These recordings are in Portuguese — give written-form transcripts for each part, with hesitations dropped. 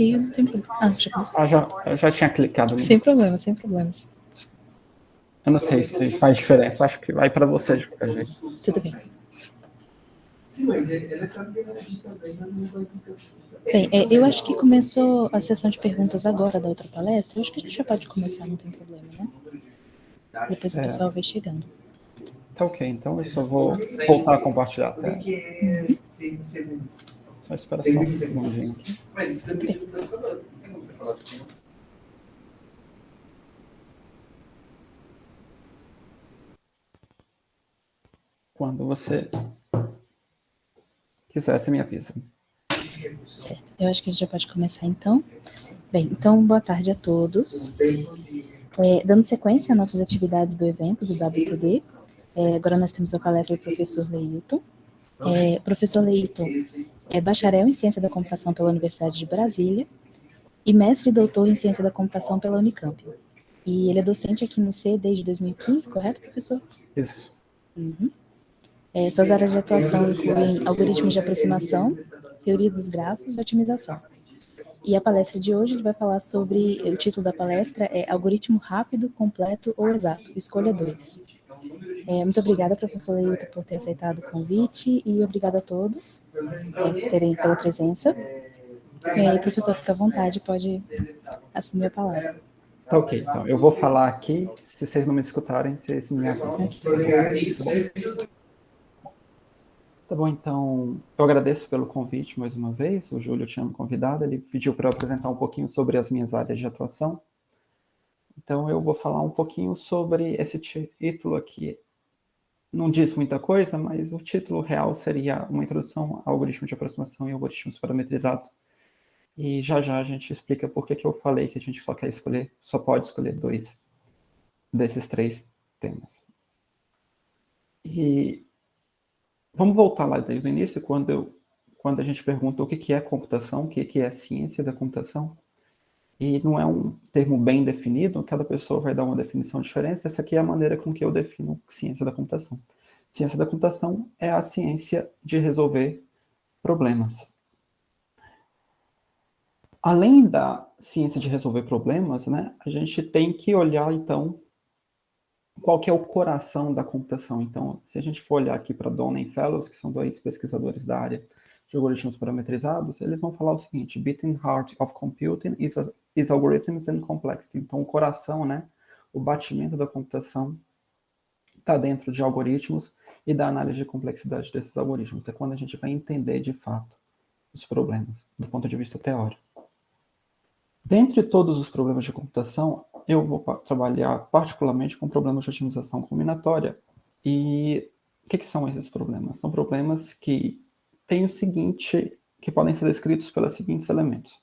inicio, não tem problema. Já começou. Eu já tinha clicado ali. Sem problema, sem problemas. Eu não sei se faz diferença, acho que vai para você de qualquer jeito. Tudo bem. Bem, eu acho que começou a sessão de perguntas agora da outra palestra. Eu acho que a gente já pode começar, não tem problema, né? Depois o pessoal vai chegando. Tá ok, então eu só vou voltar a compartilhar a tela. Só espera só um segundinho aqui. Quando você quiser, você me avisa. Certo. Eu acho que a gente já pode começar, então. Bem, então, boa tarde a todos. Dando sequência às nossas atividades do evento, do WTD, agora nós temos a palestra do professor Leilton. Professor Leilton é bacharel em Ciência da Computação pela Universidade de Brasília e mestre e doutor em Ciência da Computação pela Unicamp. E ele é docente aqui no C desde 2015, correto, professor? Isso. Uhum. Suas áreas de atuação incluem algoritmos de aproximação, teoria dos grafos e otimização. E a palestra de hoje ele vai falar sobre, o título da palestra é Algoritmo Rápido, Completo ou Exato, escolha 2. Muito obrigada, professor Leilton, por ter aceitado o convite e obrigada a todos pela presença. Professor, fica à vontade, pode assumir a palavra. Tá ok, então eu vou falar aqui, se vocês não me escutarem, vocês me avisam. Tá bom, então eu agradeço pelo convite mais uma vez, o Júlio tinha me convidado, ele pediu para eu apresentar um pouquinho sobre as minhas áreas de atuação. Então eu vou falar um pouquinho sobre esse título aqui. Não diz muita coisa, mas o título real seria uma introdução a algoritmos de aproximação e algoritmos parametrizados. E já a gente explica por que eu falei que a gente só pode escolher 2 desses 3 temas. E vamos voltar lá desde o início, quando a gente pergunta o que é computação, o que é ciência da computação. E não é um termo bem definido, cada pessoa vai dar uma definição diferente. Essa aqui é a maneira com que eu defino ciência da computação. Ciência da computação é a ciência de resolver problemas. Além da ciência de resolver problemas, né, a gente tem que olhar, então, qual que é o coração da computação. Então, se a gente for olhar aqui para Donna e Fellows, que são 2 pesquisadores da área de algoritmos parametrizados, eles vão falar o seguinte: beating heart of computing is algorithms and complexity. Então, o coração, né, o batimento da computação está dentro de algoritmos e da análise de complexidade desses algoritmos. É quando a gente vai entender, de fato, os problemas, do ponto de vista teórico. Dentre todos os problemas de computação, eu vou trabalhar particularmente com problemas de otimização combinatória. E o que são esses problemas? São problemas que têm o seguinte, que podem ser descritos pelos seguintes elementos.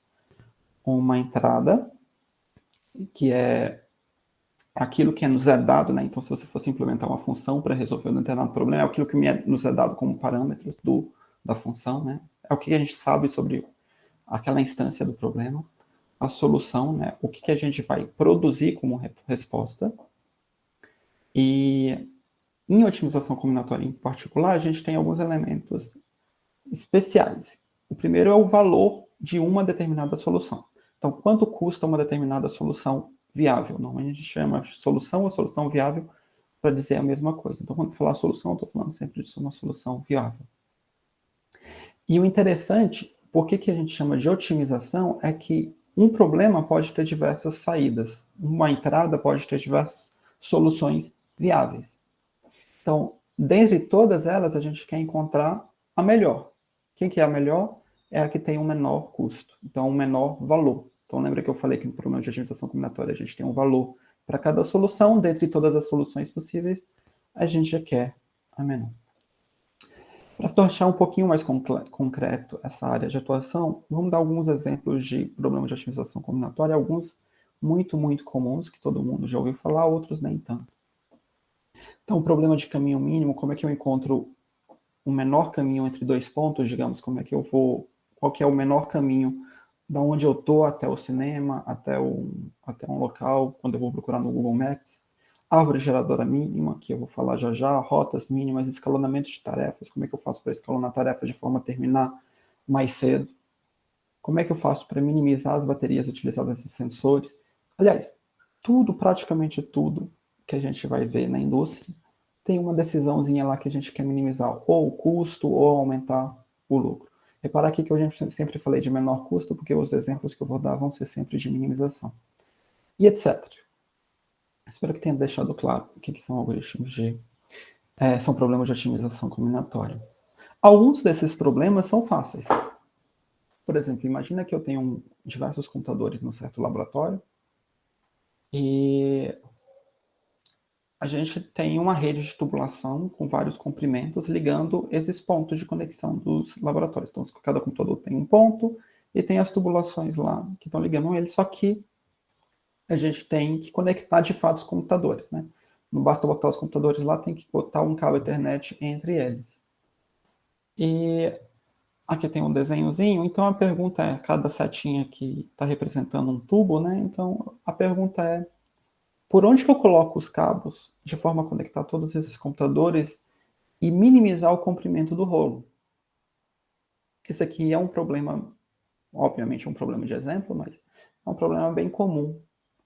Uma entrada, que é aquilo que nos é dado, né? Então, se você fosse implementar uma função para resolver um determinado problema, é aquilo que nos é dado como parâmetros da função, né? É o que a gente sabe sobre aquela instância do problema. A solução, né? O que a gente vai produzir como resposta. E em otimização combinatória em particular, a gente tem alguns elementos especiais. O primeiro é o valor de uma determinada solução. Então, quanto custa uma determinada solução viável? Normalmente a gente chama solução ou solução viável para dizer a mesma coisa. Então, quando eu falar solução, eu estou falando sempre de uma solução viável. E o interessante, por que a gente chama de otimização, é que um problema pode ter diversas saídas. Uma entrada pode ter diversas soluções viáveis. Então, dentre todas elas, a gente quer encontrar a melhor. Quem que é a melhor? É a que tem um menor custo, então um menor valor. Então, lembra que eu falei que no problema de otimização combinatória a gente tem um valor para cada solução, dentre todas as soluções possíveis, a gente já quer a menor. Para tornar um pouquinho mais concreto essa área de atuação, vamos dar alguns exemplos de problemas de otimização combinatória, alguns muito, muito comuns, que todo mundo já ouviu falar, outros nem tanto. Então, o problema de caminho mínimo, como é que eu encontro o menor caminho entre 2 pontos, digamos, qual que é o menor caminho da onde eu estou até o cinema, até um local, quando eu vou procurar no Google Maps. Árvore geradora mínima, que eu vou falar já, rotas mínimas, escalonamento de tarefas, como é que eu faço para escalonar tarefas de forma a terminar mais cedo. Como é que eu faço para minimizar as baterias utilizadas nesses sensores? Aliás, tudo, praticamente tudo que a gente vai ver na indústria, tem uma decisãozinha lá que a gente quer minimizar ou o custo ou aumentar o lucro. Reparar aqui que eu sempre falei de menor custo, porque os exemplos que eu vou dar vão ser sempre de minimização. E etc. Espero que tenha deixado claro o que são algoritmos são problemas de otimização combinatória. Alguns desses problemas são fáceis. Por exemplo, imagina que eu tenho diversos computadores num certo laboratório e a gente tem uma rede de tubulação com vários comprimentos ligando esses pontos de conexão dos laboratórios. Então, cada computador tem um ponto e tem as tubulações lá que estão ligando ele, só que a gente tem que conectar de fato os computadores, né? Não basta botar os computadores lá, tem que botar um cabo Ethernet entre eles. E aqui tem um desenhozinho, então a pergunta é, cada setinha aqui está representando um tubo, né? Então a pergunta é, por onde que eu coloco os cabos de forma a conectar todos esses computadores e minimizar o comprimento do rolo? Esse aqui é um problema, obviamente é um problema de exemplo, mas é um problema bem comum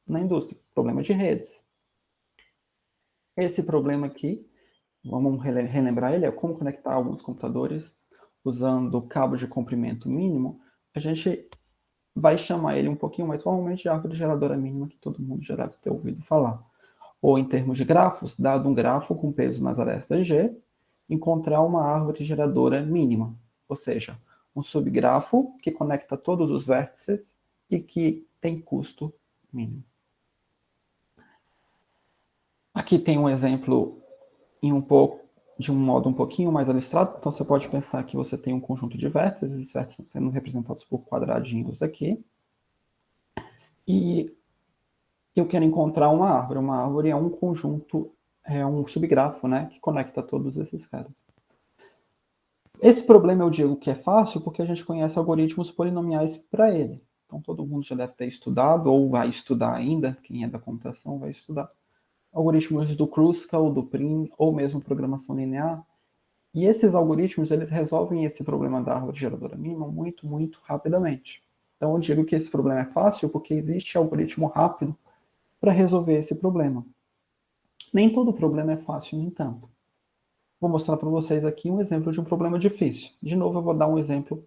na indústria, problema de redes. Esse problema aqui, vamos relembrar ele, é como conectar alguns computadores usando cabo de comprimento mínimo. A gente vai chamar ele um pouquinho mais formalmente de árvore geradora mínima, que todo mundo já deve ter ouvido falar. Ou em termos de grafos, dado um grafo com peso nas arestas G, encontrar uma árvore geradora mínima, ou seja, um subgrafo que conecta todos os vértices e que tem custo mínimo. Aqui tem um exemplo de um modo um pouquinho mais abstrato. Então você pode pensar que você tem um conjunto de vértices, esses vértices sendo representados por quadradinhos aqui. E eu quero encontrar uma árvore. Uma árvore é um conjunto, é um subgrafo, né, que conecta todos esses caras. Esse problema eu digo que é fácil porque a gente conhece algoritmos polinomiais para ele. Então todo mundo já deve ter estudado ou vai estudar ainda, quem é da computação vai estudar algoritmos do Kruskal, do Prim, ou mesmo programação linear. E esses algoritmos, eles resolvem esse problema da árvore geradora mínima muito, muito rapidamente. Então, eu digo que esse problema é fácil porque existe algoritmo rápido para resolver esse problema. Nem todo problema é fácil, no entanto. Vou mostrar para vocês aqui um exemplo de um problema difícil. De novo, eu vou dar um exemplo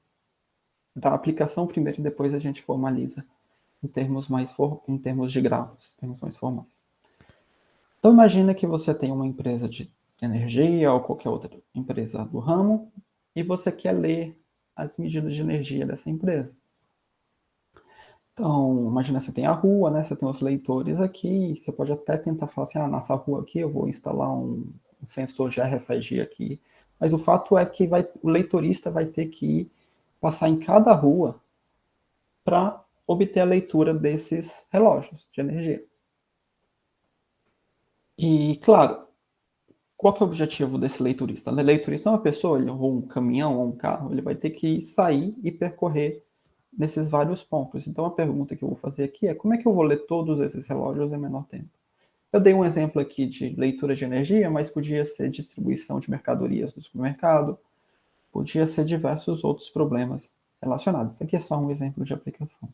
da aplicação primeiro e depois a gente formaliza em termos de grafos, termos mais formais. Então, imagina que você tem uma empresa de energia ou qualquer outra empresa do ramo e você quer ler as medidas de energia dessa empresa. Então, imagina que você tem a rua, né? Você tem os leitores aqui, você pode até tentar falar assim, nessa rua aqui eu vou instalar um sensor de RFID aqui. Mas o fato é que o leitorista vai ter que passar em cada rua para obter a leitura desses relógios de energia. E, claro, qual que é o objetivo desse leiturista? O leiturista é uma pessoa, ou um caminhão, ou um carro, ele vai ter que sair e percorrer nesses vários pontos. Então, a pergunta que eu vou fazer aqui é como é que eu vou ler todos esses relógios em menor tempo? Eu dei um exemplo aqui de leitura de energia, mas podia ser distribuição de mercadorias no supermercado, podia ser diversos outros problemas relacionados. Isso aqui é só um exemplo de aplicação.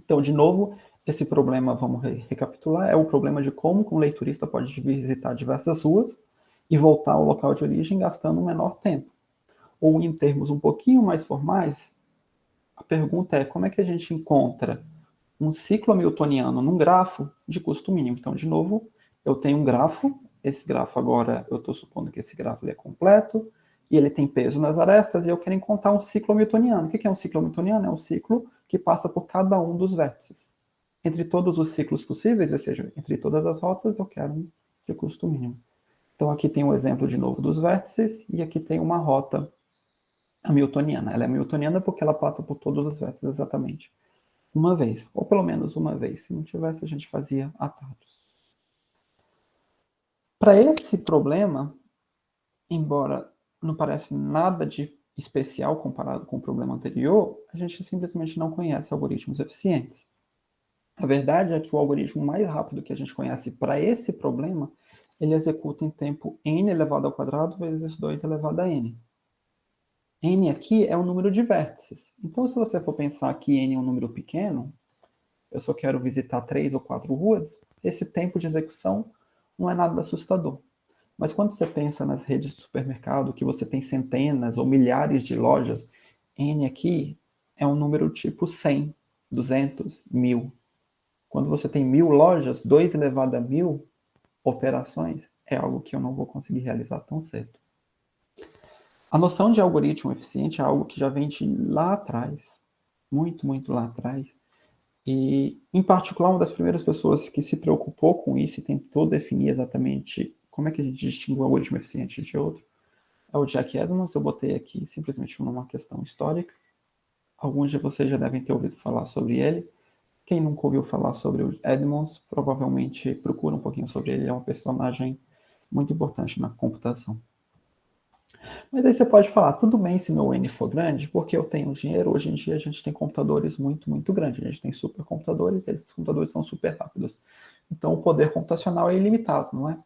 Então, de novo, esse problema, vamos recapitular, é o problema de como um leiturista pode visitar diversas ruas e voltar ao local de origem gastando um menor tempo. Ou, em termos um pouquinho mais formais, a pergunta é como é que a gente encontra um ciclo hamiltoniano num grafo de custo mínimo. Então, de novo, eu tenho um grafo, esse grafo agora, eu estou supondo que esse grafo é completo, e ele tem peso nas arestas, e eu quero encontrar um ciclo hamiltoniano. O que é um ciclo hamiltoniano? É um ciclo que passa por cada um dos vértices. Entre todos os ciclos possíveis, ou seja, entre todas as rotas, eu quero um de custo mínimo. Então, aqui tem um exemplo de novo dos vértices, e aqui tem uma rota hamiltoniana. Ela é hamiltoniana porque ela passa por todos os vértices exatamente uma vez, ou pelo menos uma vez. Se não tivesse, a gente fazia atalhos. Para esse problema, embora não pareça nada de especial comparado com o problema anterior, a gente simplesmente não conhece algoritmos eficientes. A verdade é que o algoritmo mais rápido que a gente conhece para esse problema, ele executa em tempo n elevado ao quadrado vezes 2 elevado a n. N aqui é um número de vértices. Então, se você for pensar que N é um número pequeno, eu só quero visitar 3 ou 4 ruas, esse tempo de execução não é nada assustador. Mas quando você pensa nas redes de supermercado, que você tem centenas ou milhares de lojas, N aqui é um número tipo 100, 200, 1000. Quando você tem 1000 lojas, 2 elevado a 1000 operações, é algo que eu não vou conseguir realizar tão cedo. A noção de algoritmo eficiente é algo que já vem de lá atrás, muito, muito lá atrás. E, em particular, uma das primeiras pessoas que se preocupou com isso e tentou definir exatamente como é que a gente distingue um algoritmo eficiente de outro é o Jack Edmonds. Eu botei aqui simplesmente numa questão histórica. Alguns de vocês já devem ter ouvido falar sobre ele. Quem nunca ouviu falar sobre o Edmonds, provavelmente procura um pouquinho sobre ele. Ele é um personagem muito importante na computação. Mas aí você pode falar, tudo bem se meu N for grande, porque eu tenho dinheiro. Hoje em dia a gente tem computadores muito, muito grandes. A gente tem supercomputadores, e esses computadores são super rápidos. Então o poder computacional é ilimitado, não é?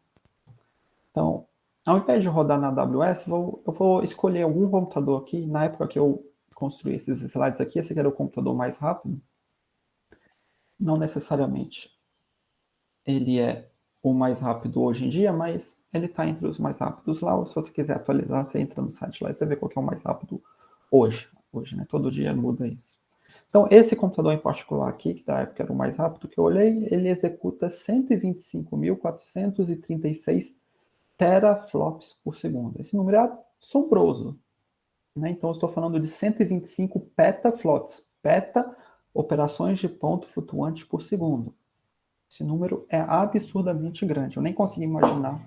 Então, ao invés de rodar na AWS, eu vou escolher algum computador aqui. Na época que eu construí esses slides aqui, esse aqui era o computador mais rápido. Não necessariamente ele é o mais rápido hoje em dia, mas ele está entre os mais rápidos lá. Se você quiser atualizar, você entra no site lá e você vê qual que é o mais rápido hoje. Hoje, né? Todo dia muda isso. Então, esse computador em particular aqui, que da época era o mais rápido que eu olhei, ele executa 125.436 teraflops por segundo. Esse número é assombroso, né? Então, eu estou falando de 125 petaflops. Peta, operações de ponto flutuante por segundo. Esse número é absurdamente grande. Eu nem consigo imaginar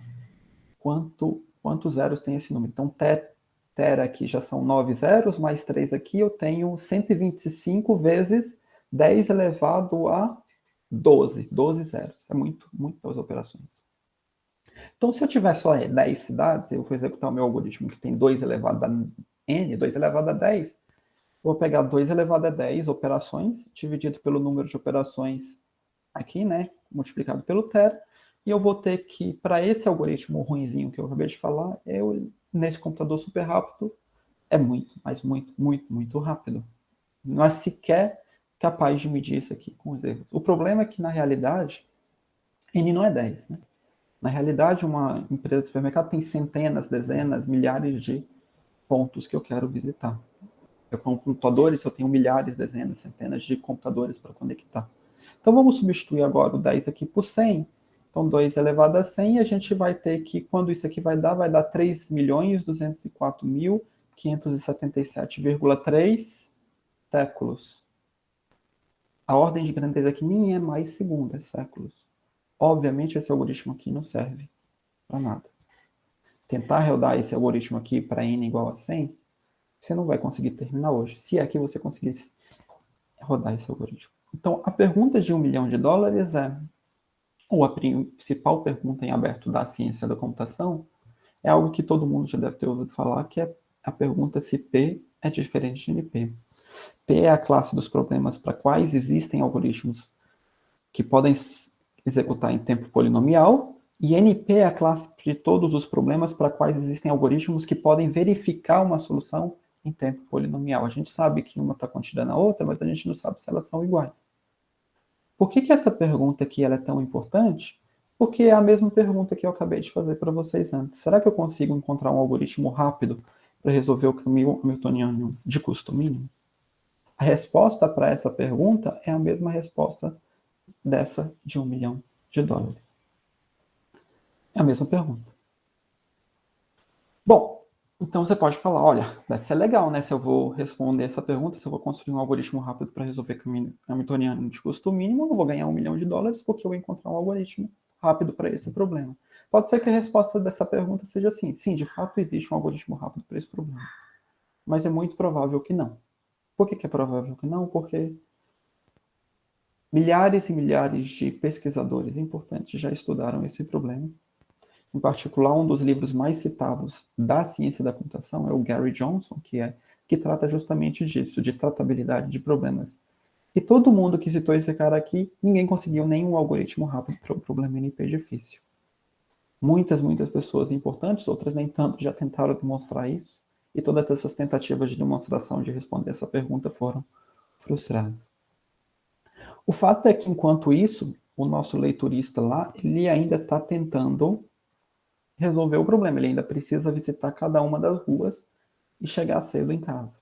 quantos zeros tem esse número. Então, tera aqui já são 9 zeros, mais 3 aqui, eu tenho 125 vezes 10 elevado a 12. 12 zeros. É muitas operações. Então, se eu tiver só 10 cidades, eu vou executar o meu algoritmo que tem 2 elevado a n, 2 elevado a 10. Eu vou pegar 2 elevado a 10 operações, dividido pelo número de operações aqui, né, multiplicado pelo tera, e eu vou ter que, para esse algoritmo ruinzinho que eu acabei de falar, nesse computador super rápido, é muito, mas muito, muito, muito rápido. Não é sequer capaz de medir isso aqui com os erros. O problema é que, na realidade, N não é 10, né? Na realidade, uma empresa de supermercado tem centenas, dezenas, milhares de pontos que eu quero visitar. Eu, com computadores, eu tenho milhares, dezenas, centenas de computadores para conectar. Então, vamos substituir agora o 10 aqui por 100. Então, 2 elevado a 100, e a gente vai ter que, quando isso aqui vai dar 3.204.577,3 séculos. A ordem de grandeza aqui nem é mais segunda, é séculos. Obviamente, esse algoritmo aqui não serve para nada. Tentar rodar esse algoritmo aqui para n igual a 100, você não vai conseguir terminar hoje, se é que você conseguisse rodar esse algoritmo. Então, a pergunta de $1 milhão é, ou a principal pergunta em aberto da ciência da computação, é algo que todo mundo já deve ter ouvido falar, que é a pergunta se P é diferente de NP. P é a classe dos problemas para quais existem algoritmos que podem executar em tempo polinomial, e NP é a classe de todos os problemas para quais existem algoritmos que podem verificar uma solução em tempo polinomial. A gente sabe que uma está contida na outra, mas a gente não sabe se elas são iguais. Por que essa pergunta aqui ela é tão importante? Porque é a mesma pergunta que eu acabei de fazer para vocês antes. Será que eu consigo encontrar um algoritmo rápido para resolver o caminho hamiltoniano de custo mínimo? A resposta para essa pergunta é a mesma resposta dessa de $1 milhão. É a mesma pergunta. Bom, então você pode falar, olha, deve ser legal, né? Se eu vou responder essa pergunta, se eu vou construir um algoritmo rápido para resolver caminho hamiltoniano de custo mínimo, eu não vou ganhar $1 milhão porque eu vou encontrar um algoritmo rápido para esse problema. Pode ser que a resposta dessa pergunta seja sim. Sim, de fato existe um algoritmo rápido para esse problema. Mas é muito provável que não. Por que é provável que não? Porque milhares e milhares de pesquisadores importantes já estudaram esse problema. Em particular, um dos livros mais citados da ciência da computação é o Gary Johnson, que trata justamente disso, de tratabilidade de problemas. E todo mundo que citou esse cara aqui, ninguém conseguiu nenhum algoritmo rápido para o problema NP difícil. Muitas pessoas importantes, outras nem tanto, já tentaram demonstrar isso, e todas essas tentativas de demonstração de responder essa pergunta foram frustradas. O fato é que, enquanto isso, o nosso leiturista lá, ele ainda está tentando resolver o problema, ele ainda precisa visitar cada uma das ruas e chegar cedo em casa.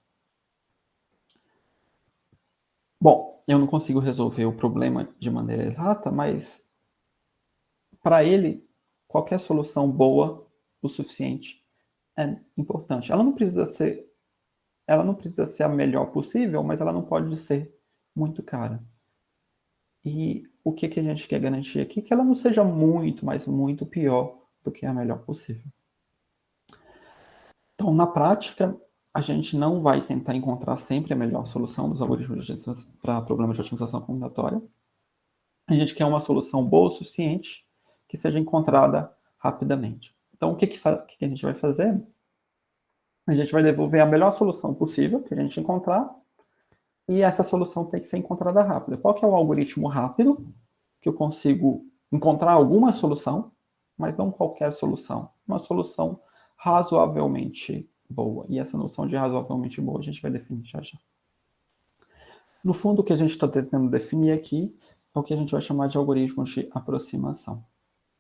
Bom, eu não consigo resolver o problema de maneira exata, mas para ele, qualquer solução boa o suficiente é importante. Ela não precisa ser a melhor possível, mas ela não pode ser muito cara. E o que a gente quer garantir aqui? Que ela não seja muito, mas muito pior do que a melhor possível. Então, na prática, a gente não vai tentar encontrar sempre a melhor solução dos algoritmos para problemas de otimização combinatória. A gente quer uma solução boa o suficiente que seja encontrada rapidamente. Então, o que a gente vai fazer? A gente vai devolver a melhor solução possível que a gente encontrar, e essa solução tem que ser encontrada rápida. Qual que é o algoritmo rápido? Que eu consigo encontrar alguma solução, mas não qualquer solução. Uma solução razoavelmente boa. E essa noção de razoavelmente boa a gente vai definir já já. No fundo, o que a gente está tentando definir aqui é o que a gente vai chamar de algoritmo de aproximação.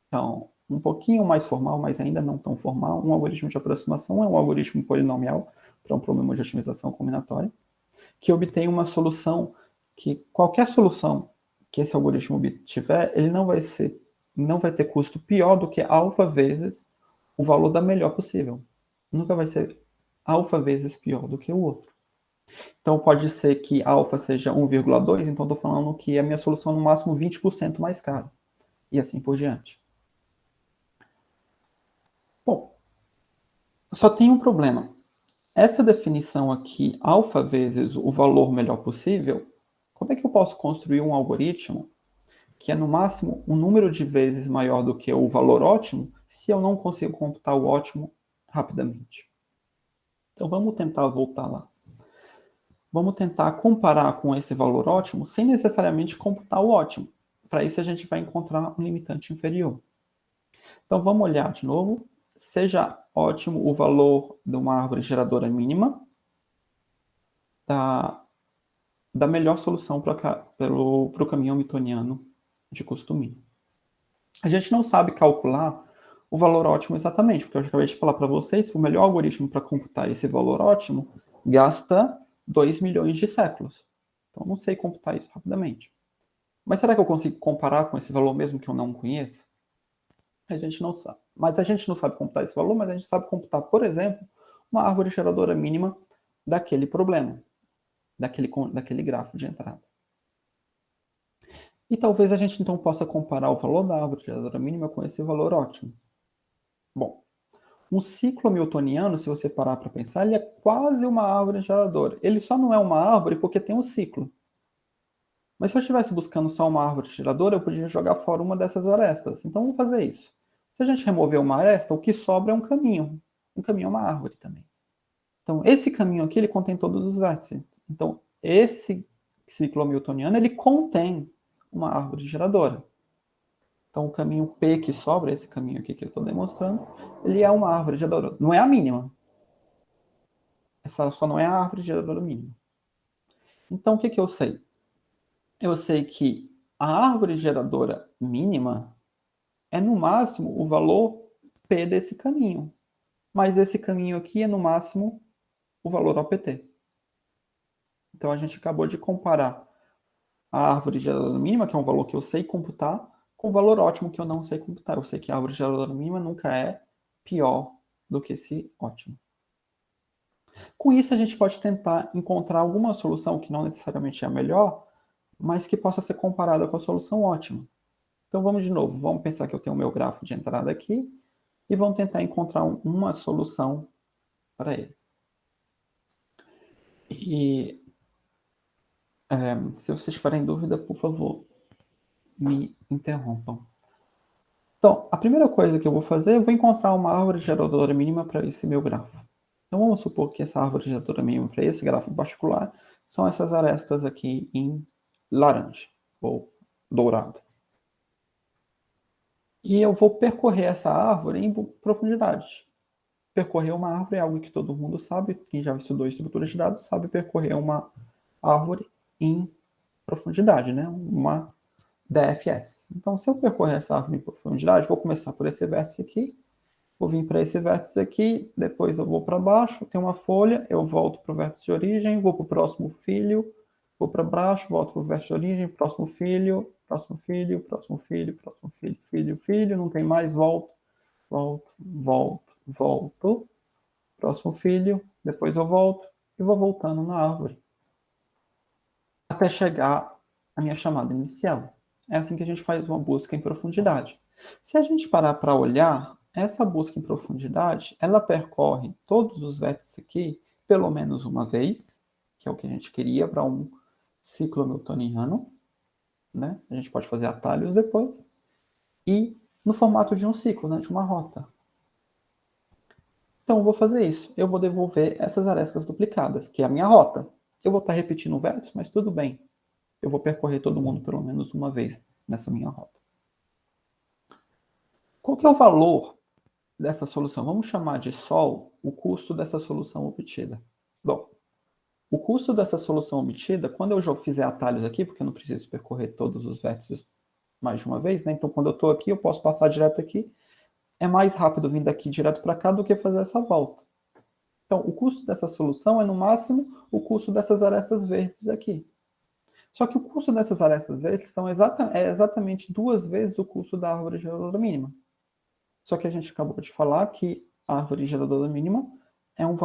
Então, um pouquinho mais formal, mas ainda não tão formal, um algoritmo de aproximação é um algoritmo polinomial para um problema de otimização combinatória, que obtém uma solução que qualquer solução que esse algoritmo obtiver, ele não vai ter custo pior do que alfa vezes o valor da melhor possível. Nunca vai ser alfa vezes pior do que o outro. Então pode ser que alfa seja 1,2, então estou falando que a minha solução no máximo 20% mais cara. E assim por diante. Bom, só tem um problema. Essa definição aqui, alfa vezes o valor melhor possível, como é que eu posso construir um algoritmo que é no máximo um número de vezes maior do que o valor ótimo, se eu não consigo computar o ótimo rapidamente? Então vamos tentar voltar lá. Vamos tentar comparar com esse valor ótimo sem necessariamente computar o ótimo. Para isso a gente vai encontrar um limitante inferior. Então vamos olhar de novo. Seja ótimo o valor de uma árvore geradora mínima da melhor solução para o caminho hamiltoniano de custo mínimo. A gente não sabe calcular o valor ótimo exatamente, porque eu já acabei de falar para vocês que o melhor algoritmo para computar esse valor ótimo gasta 2 milhões de séculos. Então, eu não sei computar isso rapidamente. Mas será que eu consigo comparar com esse valor mesmo que eu não conheça? A gente não sabe. Mas a gente não sabe computar esse valor, mas a gente sabe computar, por exemplo, uma árvore geradora mínima daquele problema, daquele grafo de entrada. E talvez a gente então possa comparar o valor da árvore geradora mínima com esse valor ótimo. Bom, um ciclo hamiltoniano, se você parar para pensar, ele é quase uma árvore geradora. Ele só não é uma árvore porque tem um ciclo. Mas se eu estivesse buscando só uma árvore geradora, eu podia jogar fora uma dessas arestas. Então vamos fazer isso. Se a gente remover uma aresta, o que sobra é um caminho. Um caminho é uma árvore também. Então esse caminho aqui, ele contém todos os vértices. Então esse ciclo hamiltoniano, ele contém uma árvore geradora. Então o caminho P que sobra, esse caminho aqui que eu estou demonstrando, ele é uma árvore geradora. Não é a mínima. Essa só não é a árvore geradora mínima. Então o que eu sei? Eu sei que a árvore geradora mínima é no máximo o valor P desse caminho. Mas esse caminho aqui é no máximo o valor OPT. Então a gente acabou de comparar a árvore geradora mínima, que é um valor que eu sei computar, com o valor ótimo que eu não sei computar. Eu sei que a árvore geradora mínima nunca é pior do que esse ótimo. Com isso a gente pode tentar encontrar alguma solução que não necessariamente é a melhor, mas que possa ser comparada com a solução ótima. Então vamos de novo, vamos pensar que eu tenho o meu grafo de entrada aqui e vamos tentar encontrar uma solução para ele. E se vocês tiverem dúvida, por favor, me interrompam. Então, a primeira coisa que eu vou fazer, eu vou encontrar uma árvore geradora mínima para esse meu grafo. Então vamos supor que essa árvore geradora mínima para esse grafo em particular são essas arestas aqui em laranja ou dourado. E eu vou percorrer essa árvore em profundidade. percorrer uma árvore é algo que todo mundo sabe, quem já estudou estrutura de dados sabe percorrer uma árvore em profundidade, né? Uma DFS. Então, se eu percorrer essa árvore em profundidade, vou começar por esse vértice aqui, vou vir para esse vértice aqui, depois eu vou para baixo, tem uma folha, eu volto para o vértice de origem, vou para o próximo filho, vou para baixo, volto para o vértice de origem, próximo filho, próximo filho, próximo filho, próximo filho, filho, filho, não tem mais, volto, volto, volto, volto, próximo filho, depois eu volto e vou voltando na árvore até chegar à minha chamada inicial. É assim que a gente faz uma busca em profundidade. Se a gente parar para olhar, essa busca em profundidade, ela percorre todos os vértices aqui pelo menos uma vez, que é o que a gente queria para um ciclo newtoniano, né? A gente pode fazer atalhos depois, e no formato de um ciclo, né? De uma rota. Então, eu vou fazer isso. Eu vou devolver essas arestas duplicadas, que é a minha rota. Eu vou estar repetindo o vértice, mas tudo bem. Eu vou percorrer todo mundo pelo menos uma vez nessa minha rota. Qual que é o valor dessa solução? Vamos chamar de Sol o custo dessa solução obtida. Bom, o custo dessa solução obtida, quando eu já fizer atalhos aqui, porque eu não preciso percorrer todos os vértices mais de uma vez, né? Então, quando eu estou aqui, eu posso passar direto aqui. É mais rápido vir daqui direto para cá do que fazer essa volta. Então, o custo dessa solução é, no máximo, o custo dessas arestas verdes aqui. Só que o custo dessas arestas verdes é exatamente 2 vezes o custo da árvore geradora mínima. Só que a gente acabou de falar que a árvore geradora mínima é um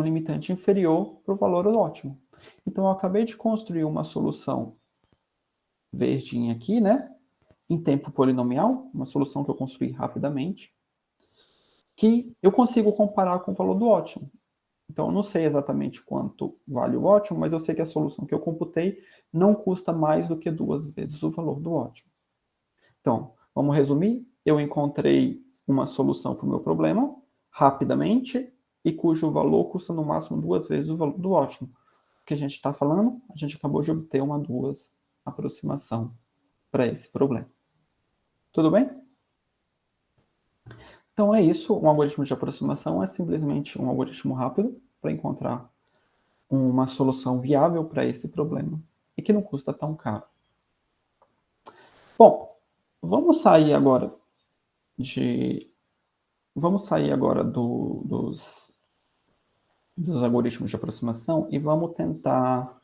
limitante inferior para o valor ótimo. Então, eu acabei de construir uma solução verdinha aqui, né? Em tempo polinomial, uma solução que eu construí rapidamente, que eu consigo comparar com o valor do ótimo. Então, eu não sei exatamente quanto vale o ótimo, mas eu sei que a solução que eu computei não custa mais do que 2 vezes o valor do ótimo. Então, vamos resumir. Eu encontrei uma solução para o meu problema, rapidamente, e cujo valor custa no máximo 2 vezes o valor do ótimo. O que a gente está falando? A gente acabou de obter uma 2 aproximação para esse problema. Tudo bem? Então é isso, um algoritmo de aproximação é simplesmente um algoritmo rápido para encontrar uma solução viável para esse problema e que não custa tão caro. Bom, vamos sair agora dos algoritmos de aproximação e vamos tentar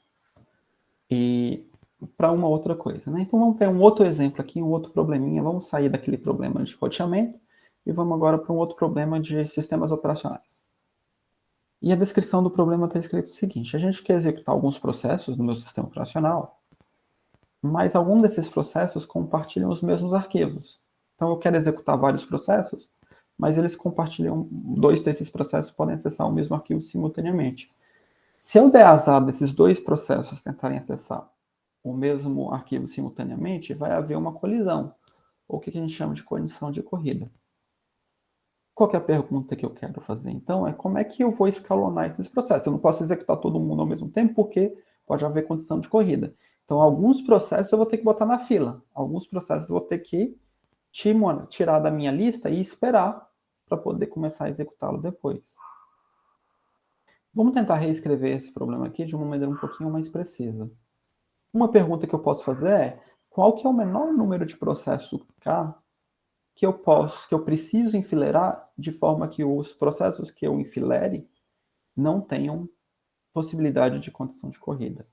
ir para uma outra coisa, né? Então vamos ver um outro exemplo aqui, um outro probleminha. Vamos sair daquele problema de roteamento e vamos agora para um outro problema de sistemas operacionais. E a descrição do problema está escrito o seguinte: a gente quer executar alguns processos no meu sistema operacional, mas algum desses processos compartilham os mesmos arquivos. Então eu quero executar vários processos, mas eles compartilham, 2 desses processos podem acessar o mesmo arquivo simultaneamente. Se eu der azar desses 2 processos tentarem acessar o mesmo arquivo simultaneamente, vai haver uma colisão, ou o que a gente chama de condição de corrida. Qual que é a pergunta que eu quero fazer, então? É como é que eu vou escalonar esses processos? Eu não posso executar todo mundo ao mesmo tempo, porque pode haver condição de corrida. Então, alguns processos eu vou ter que botar na fila. Alguns processos eu vou ter que tirar da minha lista e esperar para poder começar a executá-lo depois. Vamos tentar reescrever esse problema aqui de uma maneira um pouquinho mais precisa. Uma pergunta que eu posso fazer é: qual que é o menor número de processos K que eu preciso enfileirar de forma que os processos que eu enfilere não tenham possibilidade de condição de corrida?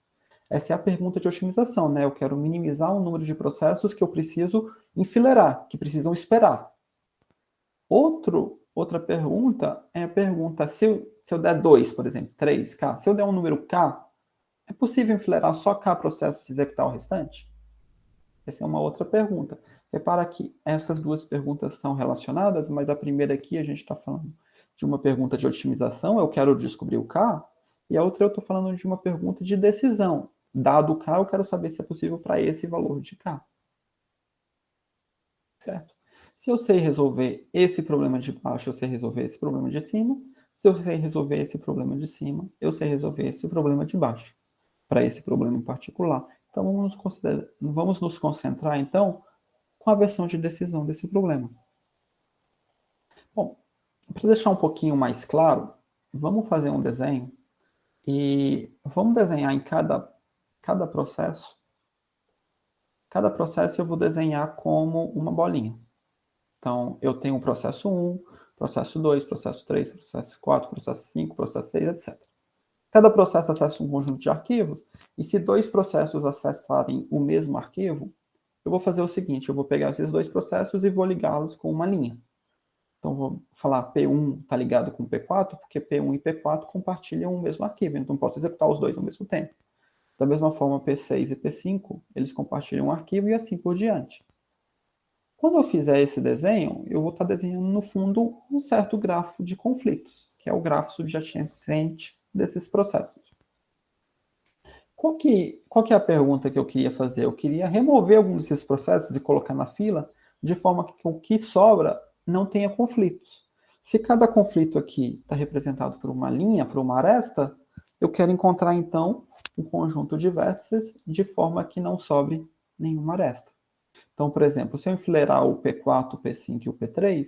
Essa é a pergunta de otimização, né? Eu quero minimizar o número de processos que eu preciso enfileirar, que precisam esperar. Outra pergunta é a pergunta: se eu der 2, por exemplo, 3K, se eu der um número K, é possível enfileirar só K processos e executar o restante? Essa é uma outra pergunta. Repara que essas 2 perguntas são relacionadas, mas a primeira aqui a gente está falando de uma pergunta de otimização, eu quero descobrir o K, e a outra eu estou falando de uma pergunta de decisão. Dado o K, eu quero saber se é possível para esse valor de K. Certo? Se eu sei resolver esse problema de baixo, eu sei resolver esse problema de cima. Se eu sei resolver esse problema de cima, eu sei resolver esse problema de baixo, para esse problema em particular. Então, vamos nos concentrar, então, com a versão de decisão desse problema. Bom, Para deixar um pouquinho mais claro, vamos fazer um desenho e vamos desenhar em cada processo. Cada processo eu vou desenhar como uma bolinha. Então, eu tenho o processo 1, processo 2, processo 3, processo 4, processo 5, processo 6, etc. Cada processo acessa um conjunto de arquivos, e se dois processos acessarem o mesmo arquivo, eu vou fazer o seguinte, eu vou pegar esses dois processos e vou ligá-los com uma linha. Então, vou falar P1 está ligado com P4, porque P1 e P4 compartilham o mesmo arquivo, então posso executar os dois ao mesmo tempo. Da mesma forma, P6 e P5, eles compartilham um arquivo e assim por diante. Quando eu fizer esse desenho, eu vou estar desenhando no fundo um certo grafo de conflitos, que é o grafo subjacente desses processos. Qual que é a pergunta que eu queria fazer? Eu queria remover alguns desses processos e colocar na fila, de forma que o que sobra não tenha conflitos. Se cada conflito aqui está representado por uma linha, por uma aresta, eu quero encontrar, então, um conjunto de vértices de forma que não sobre nenhuma aresta. Então, por exemplo, se eu enfileirar o P4, o P5 e o P3,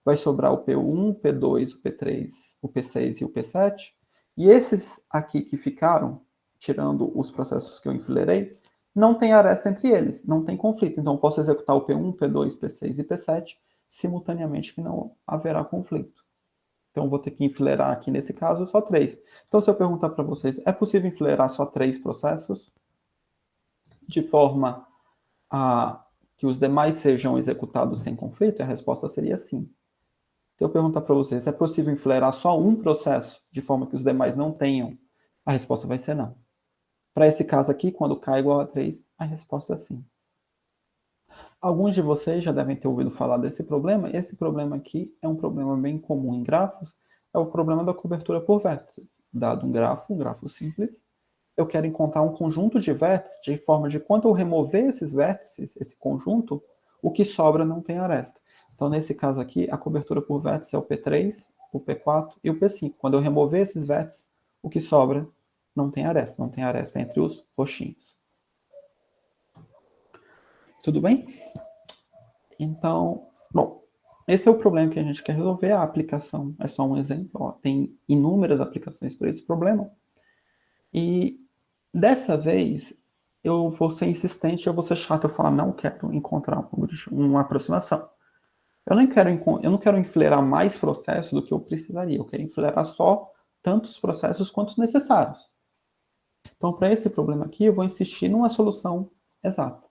vai sobrar o P1, o P2, o P3, o P6 e o P7. E esses aqui que ficaram, tirando os processos que eu enfileirei, não tem aresta entre eles, não tem conflito. Então, eu posso executar o P1, P2, P6 e P7 simultaneamente, que não haverá conflito. Então, vou ter que enfileirar aqui, nesse caso, só 3. Então, se eu perguntar para vocês, é possível enfileirar só 3 processos de forma a que os demais sejam executados sem conflito? A resposta seria sim. Se eu perguntar para vocês, é possível enfileirar só um processo de forma que os demais não tenham? A resposta vai ser não. Para esse caso aqui, quando k é igual a 3, a resposta é sim. Alguns de vocês já devem ter ouvido falar desse problema. Esse problema aqui é um problema bem comum em grafos, é o problema da cobertura por vértices. Dado um grafo simples, eu quero encontrar um conjunto de vértices de forma de quando eu remover esses vértices, esse conjunto, o que sobra não tem aresta. Então, nesse caso aqui, a cobertura por vértices é o P3, o P4 e o P5. Quando eu remover esses vértices, o que sobra não tem aresta entre os roxinhos. Tudo bem? Então, bom, esse é o problema que a gente quer resolver. A aplicação é só um exemplo. Ó, tem inúmeras aplicações para esse problema. E dessa vez, eu vou ser insistente, eu vou ser chato, eu falar, não quero encontrar uma aproximação. Eu não quero enfileirar mais processos do que eu precisaria. Eu quero enfileirar só tantos processos quanto necessários. Então, para esse problema aqui, eu vou insistir numa solução exata.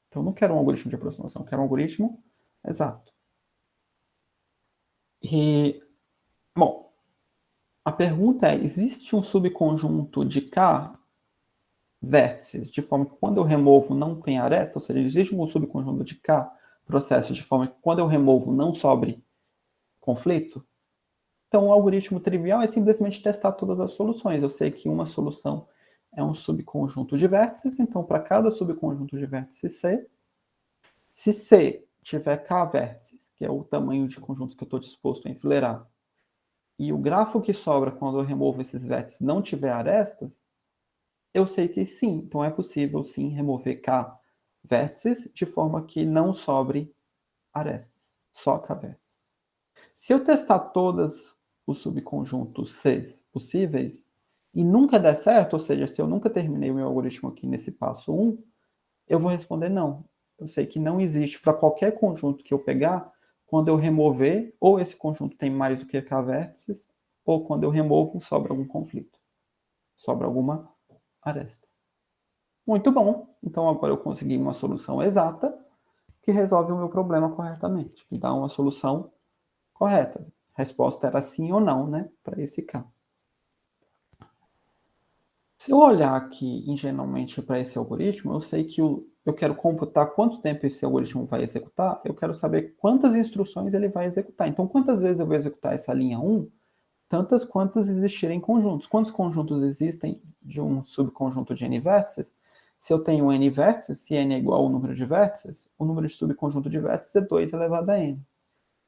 Então, eu não quero um algoritmo de aproximação, eu quero um algoritmo exato. E, bom, a pergunta é, existe um subconjunto de K vértices, de forma que quando eu removo não tem aresta, ou seja, existe um subconjunto de K processos de forma que quando eu removo não sobre conflito? Então, o algoritmo trivial é simplesmente testar todas as soluções. Eu sei que uma solução é um subconjunto de vértices, então para cada subconjunto de vértices C, se C tiver K vértices, que é o tamanho de conjuntos que eu estou disposto a enfileirar, e o grafo que sobra quando eu removo esses vértices não tiver arestas, eu sei que sim, então é possível sim remover K vértices de forma que não sobre arestas, só K vértices. Se eu testar todos os subconjuntos C possíveis e nunca der certo, ou seja, se eu nunca terminei o meu algoritmo aqui nesse passo 1, eu vou responder não. Eu sei que não existe para qualquer conjunto que eu pegar, quando eu remover, ou esse conjunto tem mais do que K vértices, ou quando eu removo, sobra algum conflito. Sobra alguma aresta. Muito bom. Então agora eu consegui uma solução exata que resolve o meu problema corretamente, que dá uma solução correta. A resposta era sim ou não, né, para esse K. Se eu olhar aqui ingenuamente para esse algoritmo, eu sei que eu quero computar quanto tempo esse algoritmo vai executar, eu quero saber quantas instruções ele vai executar. Então, quantas vezes eu vou executar essa linha 1, tantas quantas existirem conjuntos. Quantos conjuntos existem de um subconjunto de n vértices? Se eu tenho n vértices, se n é igual ao número de vértices, o número de subconjunto de vértices é 2 elevado a n.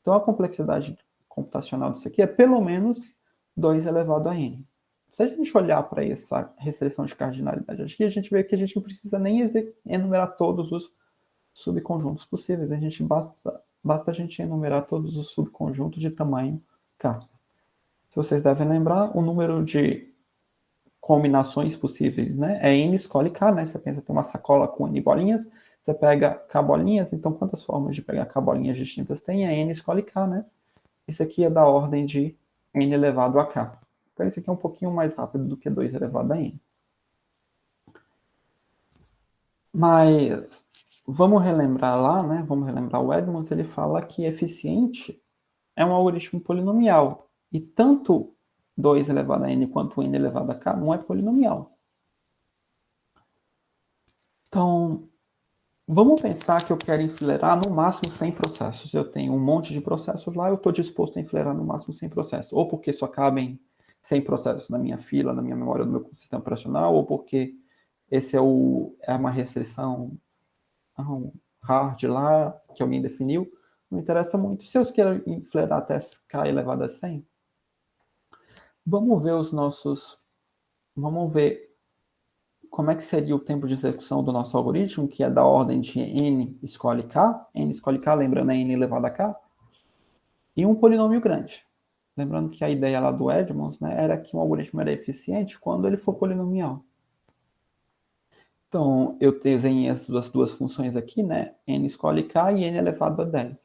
Então, a complexidade computacional disso aqui é pelo menos 2 elevado a n. Se a gente olhar para essa restrição de cardinalidade, acho que a gente vê que a gente não precisa nem enumerar todos os subconjuntos possíveis. Basta a gente enumerar todos os subconjuntos de tamanho K. Se vocês devem lembrar, o número de combinações possíveis, né, é N escolhe K, né? Você pensa tem uma sacola com N bolinhas, você pega K bolinhas, então quantas formas de pegar K bolinhas distintas tem? É N escolhe K, né? Isso aqui é da ordem de N elevado a K. Então isso aqui é um pouquinho mais rápido do que 2 elevado a N. Mas vamos relembrar lá, né? Vamos relembrar o Edmonds, ele fala que eficiente é um algoritmo polinomial. E tanto 2 elevado a n quanto n elevado a k não é polinomial. Então, vamos pensar que eu quero enfileirar no máximo 100 processos. Eu tenho um monte de processos lá, eu estou disposto a enfileirar no máximo 100 processos. Ou porque só cabem 100 processos na minha fila, na minha memória do meu sistema operacional, ou porque esse é uma restrição hard lá, que alguém definiu. Não interessa muito. Se eu quero enfileirar até k elevado a 100, vamos ver como é que seria o tempo de execução do nosso algoritmo, que é da ordem de n escolhe k, lembrando, é n elevado a k, e um polinômio grande. Lembrando que a ideia lá do Edmonds, né, era que um algoritmo era eficiente quando ele for polinomial. Então, eu desenhei essas duas funções aqui, né, n escolhe k e n elevado a 10.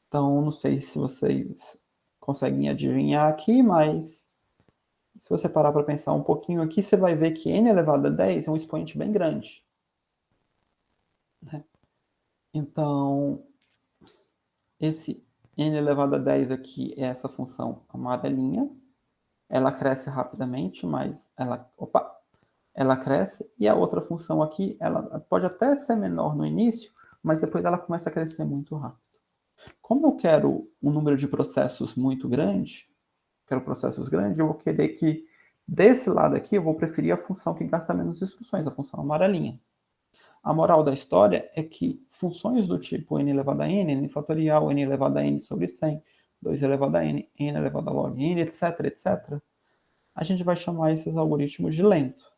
Então, não sei se vocês conseguem adivinhar aqui, mas se você parar para pensar um pouquinho aqui, você vai ver que n elevado a 10 é um expoente bem grande. Né? Então, esse n elevado a 10 aqui é essa função amarelinha. Ela cresce rapidamente, mas ela cresce. E a outra função aqui, ela pode até ser menor no início, mas depois ela começa a crescer muito rápido. Como eu quero um número de processos muito grande, eu vou querer que desse lado aqui eu vou preferir a função que gasta menos instruções, a função amarelinha. A moral da história é que funções do tipo n elevado a n, n fatorial, n elevado a n sobre 100, 2 elevado a n, n elevado a log n, etc., a gente vai chamar esses algoritmos de lento.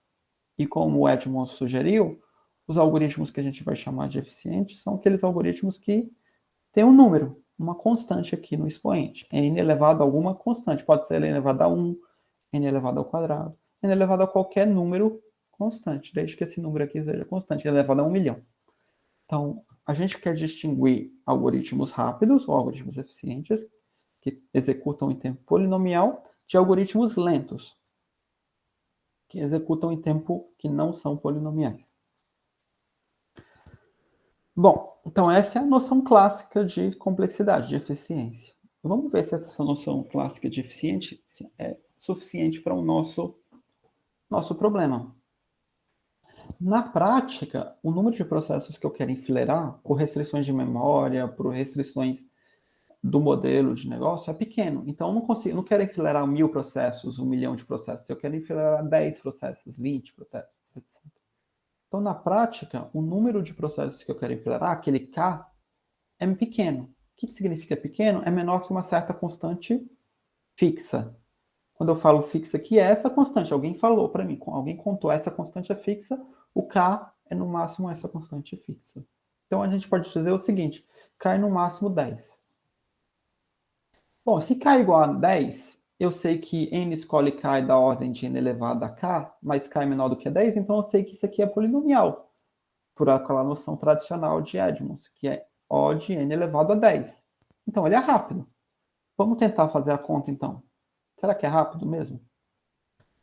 E como o Edmonds sugeriu, os algoritmos que a gente vai chamar de eficientes são aqueles algoritmos que têm um número, uma constante aqui no expoente. N elevado a alguma constante. Pode ser n elevado a 1, n elevado ao quadrado, n elevado a qualquer número constante, desde que esse número aqui seja constante, elevado a 1 milhão. Então, a gente quer distinguir algoritmos rápidos, ou algoritmos eficientes, que executam em tempo polinomial, de algoritmos lentos, que executam em tempo que não são polinomiais. Bom, então essa é a noção clássica de complexidade, de eficiência. Vamos ver se essa noção clássica de eficiente é suficiente para o nosso problema. Na prática, o número de processos que eu quero enfileirar, por restrições de memória, por restrições do modelo de negócio, é pequeno. Então, eu não quero enfileirar 1000 processos, 1 milhão de processos. Eu quero enfileirar 10 processos, 20 processos, etc. Então, na prática, o número de processos que eu quero enfileirar, aquele K, é pequeno. O que significa pequeno? É menor que uma certa constante fixa. Quando eu falo fixa aqui, é essa constante. Alguém falou para mim, alguém contou, essa constante é fixa, o K é no máximo essa constante fixa. Então, a gente pode dizer o seguinte, K é no máximo 10. Bom, se K é igual a 10, eu sei que n escolhe K é da ordem de n elevado a K, mas K é menor do que 10, então eu sei que isso aqui é polinomial, por aquela noção tradicional de Edmonds, que é O de n elevado a 10. Então, ele é rápido. Vamos tentar fazer a conta, então. Será que é rápido mesmo?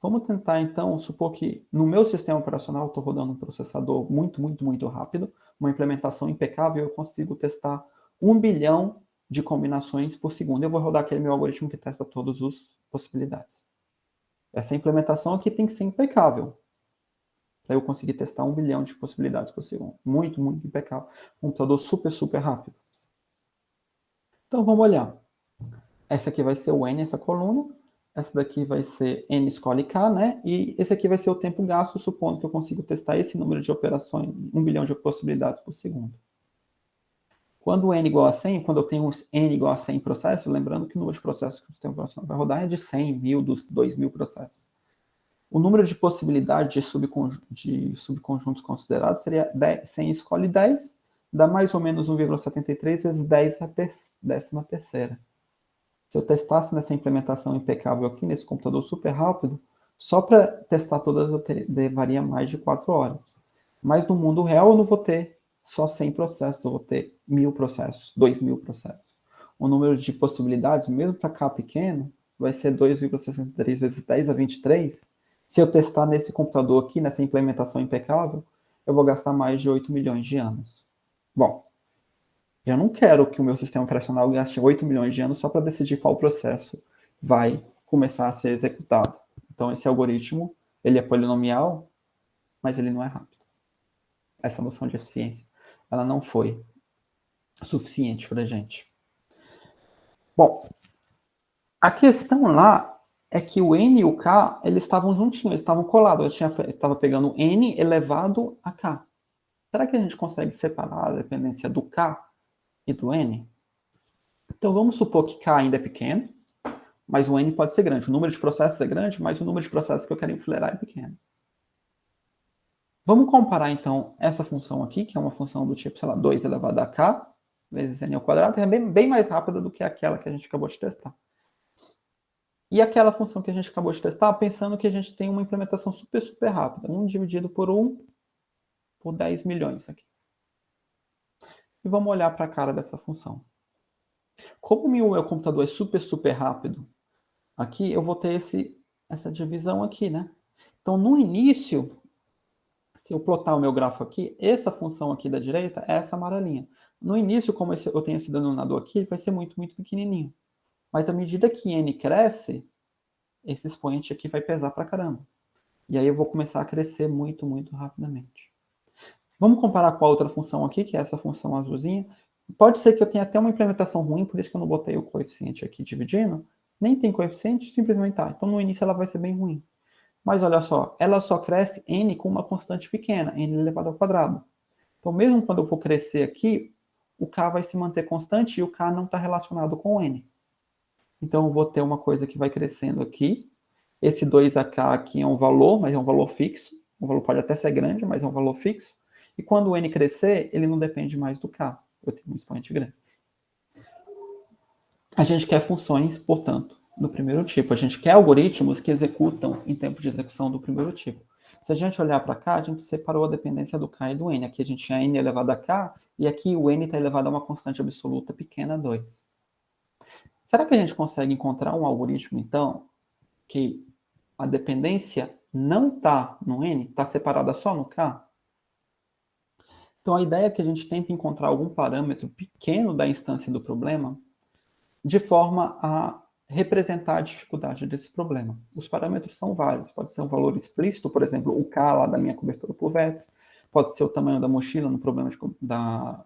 Vamos tentar, então, supor que no meu sistema operacional eu estou rodando um processador muito, muito, muito rápido, uma implementação impecável, eu consigo testar 1 bilhão de combinações por segundo. Eu vou rodar aquele meu algoritmo que testa todas as possibilidades. Essa implementação aqui tem que ser impecável, para eu conseguir testar 1 bilhão de possibilidades por segundo. Muito, muito impecável. Um computador super, super rápido. Então, vamos olhar. Essa aqui vai ser o N, essa coluna. Essa daqui vai ser N escolhe K, né? E esse aqui vai ser o tempo gasto, supondo que eu consigo testar esse número de operações, 1 bilhão de possibilidades por segundo. Quando o N igual a 100, quando eu tenho N igual a 100 processos, lembrando que o número de processos que o sistema operacional vai rodar é de 100, 1000, 2000 processos. O número de possibilidades de subconjuntos considerados seria 100 escolhe 10, dá mais ou menos 1,73 vezes 10 a 13ª. Se eu testasse nessa implementação impecável aqui, nesse computador super rápido, só para testar todas eu levaria mais de 4 horas. Mas no mundo real eu não vou ter só 100 processos, eu vou ter 1.000 processos, 2.000 processos. O número de possibilidades, mesmo para K pequeno, vai ser 2,63 vezes 10 a 23. Se eu testar nesse computador aqui, nessa implementação impecável, eu vou gastar mais de 8 milhões de anos. Bom, eu não quero que o meu sistema operacional gaste 8 milhões de anos só para decidir qual processo vai começar a ser executado. Então, esse algoritmo, ele é polinomial, mas ele não é rápido. Essa noção de eficiência, ela não foi suficiente para a gente. Bom, a questão lá é que o N e o K, eles estavam juntinhos, eles estavam colados. Eu estava pegando N elevado a K. Será que a gente consegue separar a dependência do K e do N? Então, vamos supor que K ainda é pequeno, mas o N pode ser grande. O número de processos é grande, mas o número de processos que eu quero enfileirar é pequeno. Vamos comparar, então, essa função aqui, que é uma função do tipo, sei lá, 2 elevado a K, vezes N ao quadrado, é bem mais rápida do que aquela que a gente acabou de testar. E aquela função que a gente acabou de testar, pensando que a gente tem uma implementação super rápida. 1 dividido por 1 por 10 milhões aqui. E vamos olhar para a cara dessa função. Como o meu computador é super rápido, aqui eu vou ter essa divisão aqui, né? Então, no início, se eu plotar o meu grafo aqui, essa função aqui da direita é essa amarelinha. No início, como eu tenho esse denominador aqui, vai ser muito pequenininho. Mas à medida que n cresce, esse expoente aqui vai pesar pra caramba. E aí eu vou começar a crescer muito rapidamente. Vamos comparar com a outra função aqui, que é essa função azulzinha. Pode ser que eu tenha até uma implementação ruim, por isso que eu não botei o coeficiente aqui dividindo. Nem tem coeficiente, simplesmente tá. Então no início ela vai ser bem ruim. Mas olha só, ela só cresce n com uma constante pequena, n elevado ao quadrado. Então mesmo quando eu for crescer aqui, o k vai se manter constante e o k não está relacionado com o n. Então eu vou ter uma coisa que vai crescendo aqui. Esse 2ak aqui é um valor, mas é um valor fixo. O valor pode até ser grande, mas é um valor fixo. E quando o n crescer, ele não depende mais do k. Eu tenho um expoente grande. A gente quer funções, portanto, do primeiro tipo. A gente quer algoritmos que executam em tempo de execução do primeiro tipo. Se a gente olhar para cá, a gente separou a dependência do k e do n. Aqui a gente tinha n elevado a k, e aqui o n está elevado a uma constante absoluta pequena, 2. Será que a gente consegue encontrar um algoritmo, então, que a dependência não está no n, está separada só no k? Então, a ideia é que a gente tenta encontrar algum parâmetro pequeno da instância do problema de forma a representar a dificuldade desse problema. Os parâmetros são vários. Pode ser um valor explícito, por exemplo, o K lá da minha cobertura por vértice. Pode ser o tamanho da mochila no problema da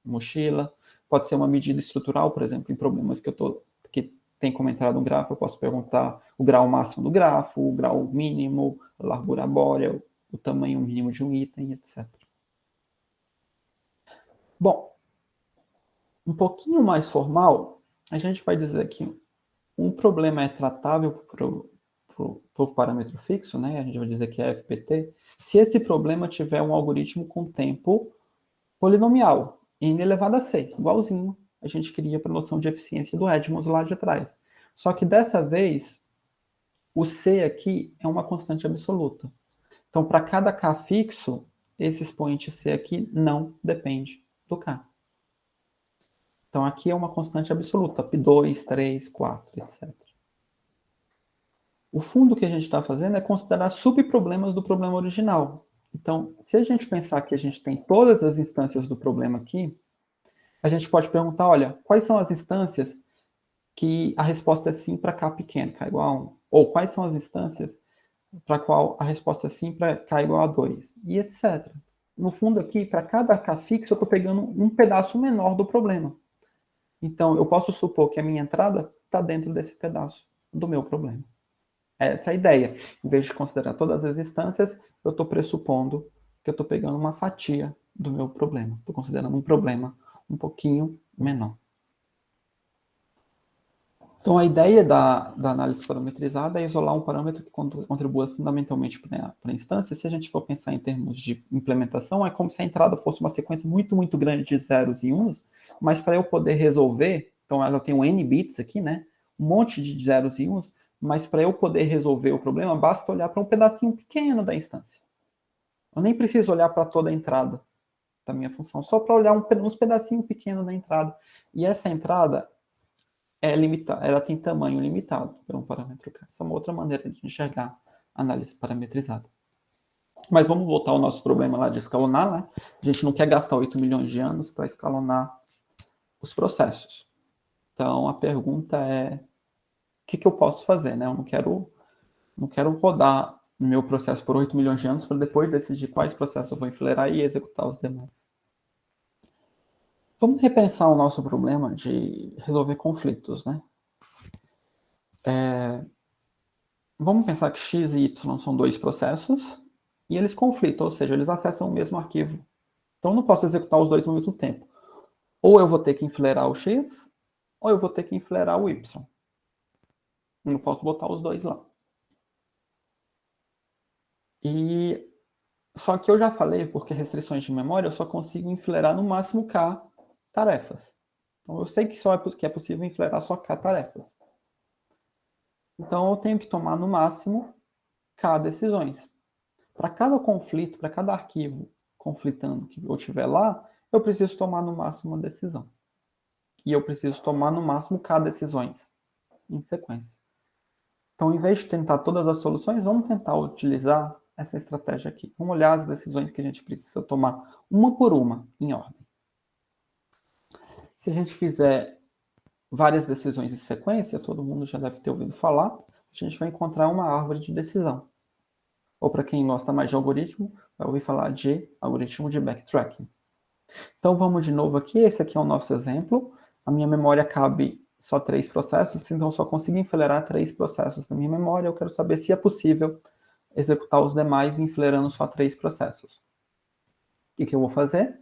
mochila. Pode ser uma medida estrutural, por exemplo, em problemas que tem como entrada um grafo, eu posso perguntar o grau máximo do grafo, o grau mínimo, a largura arbórea, o tamanho mínimo de um item, etc. Bom, um pouquinho mais formal, a gente vai dizer que um problema é tratável por parâmetro fixo, né? A gente vai dizer que é FPT, se esse problema tiver um algoritmo com tempo polinomial, n elevado a c, igualzinho a gente queria para a noção de eficiência do Edmonds lá de trás. Só que dessa vez, o c aqui é uma constante absoluta. Então, para cada k fixo, esse expoente c aqui não depende do k. Então, aqui é uma constante absoluta, 2, 3, 4, etc. O fundo que a gente está fazendo é considerar subproblemas do problema original. Então, se a gente pensar que a gente tem todas as instâncias do problema aqui, a gente pode perguntar, olha, quais são as instâncias que a resposta é sim para k pequeno, k igual a 1? Ou quais são as instâncias para qual a resposta é sim para k igual a 2? E etc. No fundo aqui, para cada k fixo, eu estou pegando um pedaço menor do problema. Então, eu posso supor que a minha entrada está dentro desse pedaço do meu problema. Essa é a ideia. Em vez de considerar todas as instâncias, eu estou pressupondo que eu estou pegando uma fatia do meu problema. Estou considerando um problema um pouquinho menor. Então, a ideia da análise parametrizada é isolar um parâmetro que contribua fundamentalmente para a instância. Se a gente for pensar em termos de implementação, é como se a entrada fosse uma sequência muito grande de zeros e uns, mas para eu poder resolver, então ela tem um n bits aqui, né? um monte de zeros e uns, mas para eu poder resolver o problema, basta olhar para um pedacinho pequeno da instância. Eu nem preciso olhar para toda a entrada da minha função, só para olhar uns pedacinhos pequenos da entrada. E essa entrada é limitada, ela tem tamanho limitado para um parâmetro K. Essa é uma outra maneira de enxergar a análise parametrizada. Mas vamos voltar ao nosso problema lá de escalonar, né? A gente não quer gastar 8 milhões de anos para escalonar os processos. Então, a pergunta é, o que eu posso fazer, né? Eu não quero rodar meu processo por 8 milhões de anos para depois decidir quais processos eu vou enfileirar e executar os demais. Vamos repensar o nosso problema de resolver conflitos, né? Vamos pensar que x e y são dois processos e eles conflitam, ou seja, eles acessam o mesmo arquivo. Então, eu não posso executar os dois ao mesmo tempo. Ou eu vou ter que enfileirar o x, ou eu vou ter que enfileirar o y. Eu não posso botar os dois lá. E só que eu já falei, porque restrições de memória, eu só consigo enfileirar no máximo k tarefas. Então, eu sei que é possível enfileirar só k tarefas. Então, eu tenho que tomar no máximo k decisões. Para cada conflito, para cada arquivo conflitando que eu tiver lá, eu preciso tomar no máximo uma decisão. E eu preciso tomar no máximo k decisões em sequência. Então, em vez de tentar todas as soluções, vamos tentar utilizar essa estratégia aqui. Vamos olhar as decisões que a gente precisa tomar uma por uma, em ordem. Se a gente fizer várias decisões em sequência, todo mundo já deve ter ouvido falar, a gente vai encontrar uma árvore de decisão. Ou para quem gosta mais de algoritmo, vai ouvir falar de algoritmo de backtracking. Então vamos de novo aqui, esse aqui é o nosso exemplo. A minha memória cabe só 3 processos, então eu só consigo enfileirar 3 processos na minha memória. Eu quero saber se é possível executar os demais enfileirando só 3 processos. O que eu vou fazer?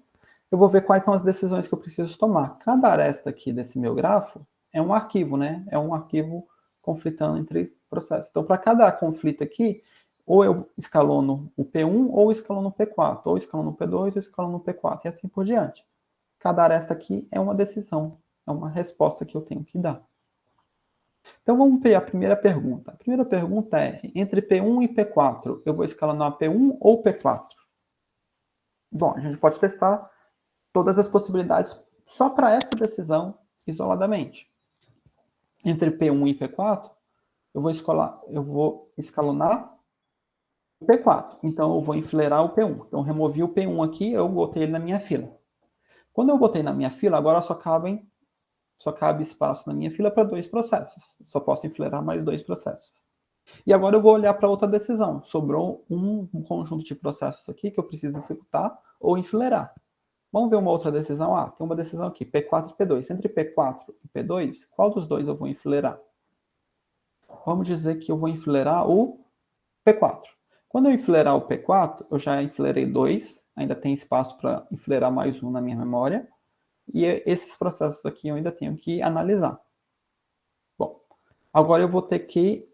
Eu vou ver quais são as decisões que eu preciso tomar. Cada aresta aqui desse meu grafo é um arquivo, né? É um arquivo conflitando em 3 processos. Então, para cada conflito aqui, ou eu escalono o P1, ou escalono o P4, ou escalono o P2, ou escalono o P4, e assim por diante. Cada aresta aqui é uma decisão, é uma resposta que eu tenho que dar. Então, vamos ver a primeira pergunta. A primeira pergunta é, entre P1 e P4, eu vou escalonar P1 ou P4? Bom, a gente pode testar todas as possibilidades só para essa decisão isoladamente. Entre P1 e P4, eu vou escalonar o P4. Então, eu vou enfileirar o P1. Então, removi o P1 aqui, eu botei ele na minha fila. Quando eu botei na minha fila, agora só cabe espaço na minha fila para 2 processos. Só posso enfileirar mais 2 processos. E agora eu vou olhar para outra decisão. Sobrou um conjunto de processos aqui que eu preciso executar ou enfileirar. Vamos ver uma outra decisão? Tem uma decisão aqui, P4 e P2. Entre P4 e P2, qual dos dois eu vou enfileirar? Vamos dizer que eu vou enfileirar o P4. Quando eu enfileirar o P4, eu já enfileirei 2, ainda tem espaço para enfileirar mais um na minha memória, e esses processos aqui eu ainda tenho que analisar. Bom, agora eu vou ter que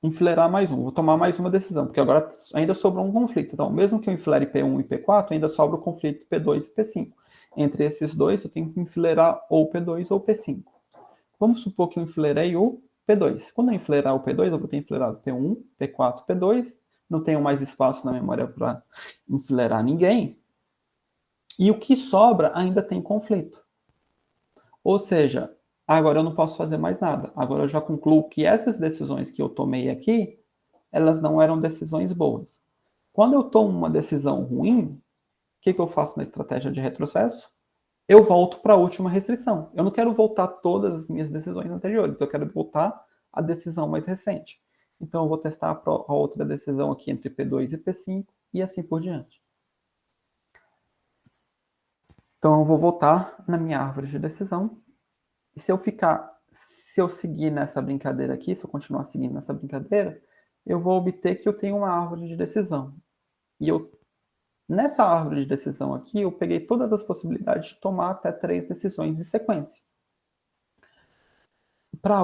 enfileirar mais um, vou tomar mais uma decisão, porque agora ainda sobrou um conflito. Então, mesmo que eu enfileire P1 e P4, ainda sobra o conflito P2 e P5. Entre esses dois, eu tenho que enfileirar ou P2 ou P5. Vamos supor que eu enfileirei o P2. Quando eu enfileirar o P2, eu vou ter enfileirado P1, P4, P2. Não tenho mais espaço na memória para enfileirar ninguém. E o que sobra ainda tem conflito. Ou seja, agora eu não posso fazer mais nada. Agora eu já concluo que essas decisões que eu tomei aqui, elas não eram decisões boas. Quando eu tomo uma decisão ruim, o que eu faço na estratégia de retrocesso? Eu volto para a última restrição. Eu não quero voltar todas as minhas decisões anteriores, eu quero voltar à decisão mais recente. Então eu vou testar a outra decisão aqui entre P2 e P5 e assim por diante. Então eu vou voltar na minha árvore de decisão. E se eu seguir nessa brincadeira aqui, se eu continuar seguindo nessa brincadeira, eu vou obter que eu tenho uma árvore de decisão. E nessa árvore de decisão aqui, eu peguei todas as possibilidades de tomar até 3 decisões em sequência. Para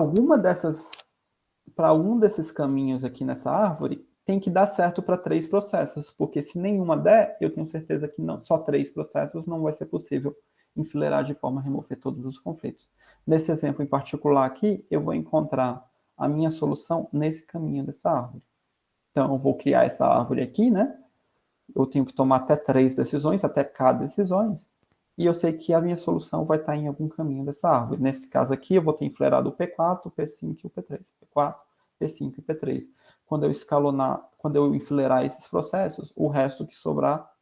algum desses caminhos aqui nessa árvore, tem que dar certo para 3 processos, porque se nenhuma der, eu tenho certeza que só 3 processos não vai ser possível enfileirar de forma a remover todos os conflitos. Nesse exemplo em particular aqui, eu vou encontrar a minha solução nesse caminho dessa árvore. Então, eu vou criar essa árvore aqui, né? Eu tenho que tomar até 3 decisões, até K decisões, e eu sei que a minha solução vai estar em algum caminho dessa árvore. Nesse caso aqui, eu vou ter enfileirado o P4, o P5 e o P3. P4, P5 e P3. Quando eu enfileirar esses processos, o resto que sobrar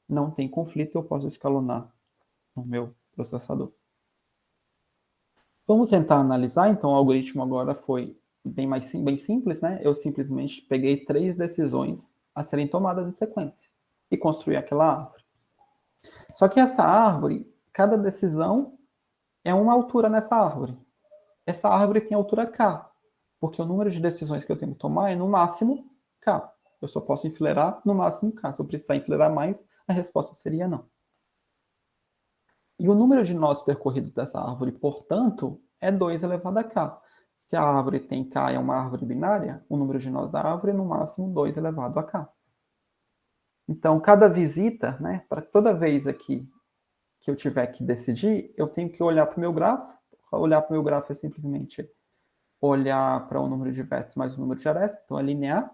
não tem conflito, eu posso escalonar no meu processador. Vamos tentar analisar, então o algoritmo agora foi bem simples, né? Eu simplesmente peguei 3 decisões a serem tomadas em sequência e construí aquela árvore. Só que essa árvore, cada decisão é uma altura nessa árvore. Essa árvore tem altura K, porque o número de decisões que eu tenho que tomar é no máximo K. Eu só posso enfileirar no máximo K. Se eu precisar enfileirar mais, a resposta seria não. E o número de nós percorridos dessa árvore, portanto, é 2 elevado a K. Se a árvore tem K e é uma árvore binária, o número de nós da árvore é no máximo 2 elevado a K. Então, cada visita, né, para toda vez aqui que eu tiver que decidir, eu tenho que olhar para o meu grafo. Olhar para o meu grafo é simplesmente olhar para o número de vértices mais o número de arestas, então é linear.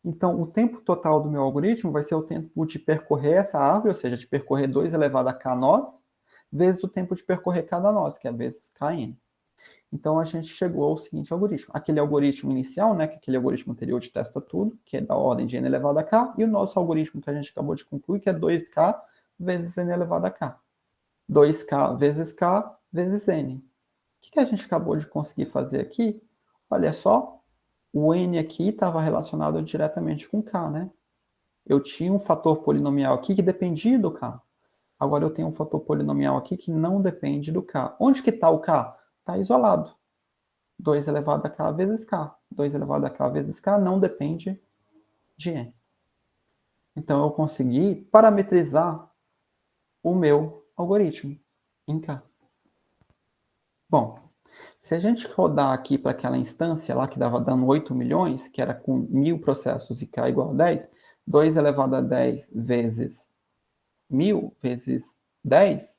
Então, o tempo total do meu algoritmo vai ser o tempo de percorrer essa árvore, ou seja, de percorrer 2 elevado a K nós, vezes o tempo de percorrer cada nós, que é vezes Kn. Então, a gente chegou ao seguinte algoritmo. Aquele algoritmo inicial, né, que é aquele algoritmo anterior de testa tudo, que é da ordem de n elevado a k, e o nosso algoritmo que a gente acabou de concluir, que é 2k vezes n elevado a k. 2k vezes k vezes n. O que a gente acabou de conseguir fazer aqui? Olha só, o n aqui estava relacionado diretamente com k, né? Eu tinha um fator polinomial aqui que dependia do k. Agora eu tenho um fator polinomial aqui que não depende do k. Onde que está o k? Está isolado. 2 elevado a k vezes k. 2 elevado a k vezes k não depende de n. Então eu consegui parametrizar o meu algoritmo em k. Bom, se a gente rodar aqui para aquela instância lá que dava dando 8 milhões, que era com 1000 processos e k igual a 10, 2 elevado a 10 vezes 1000 vezes 10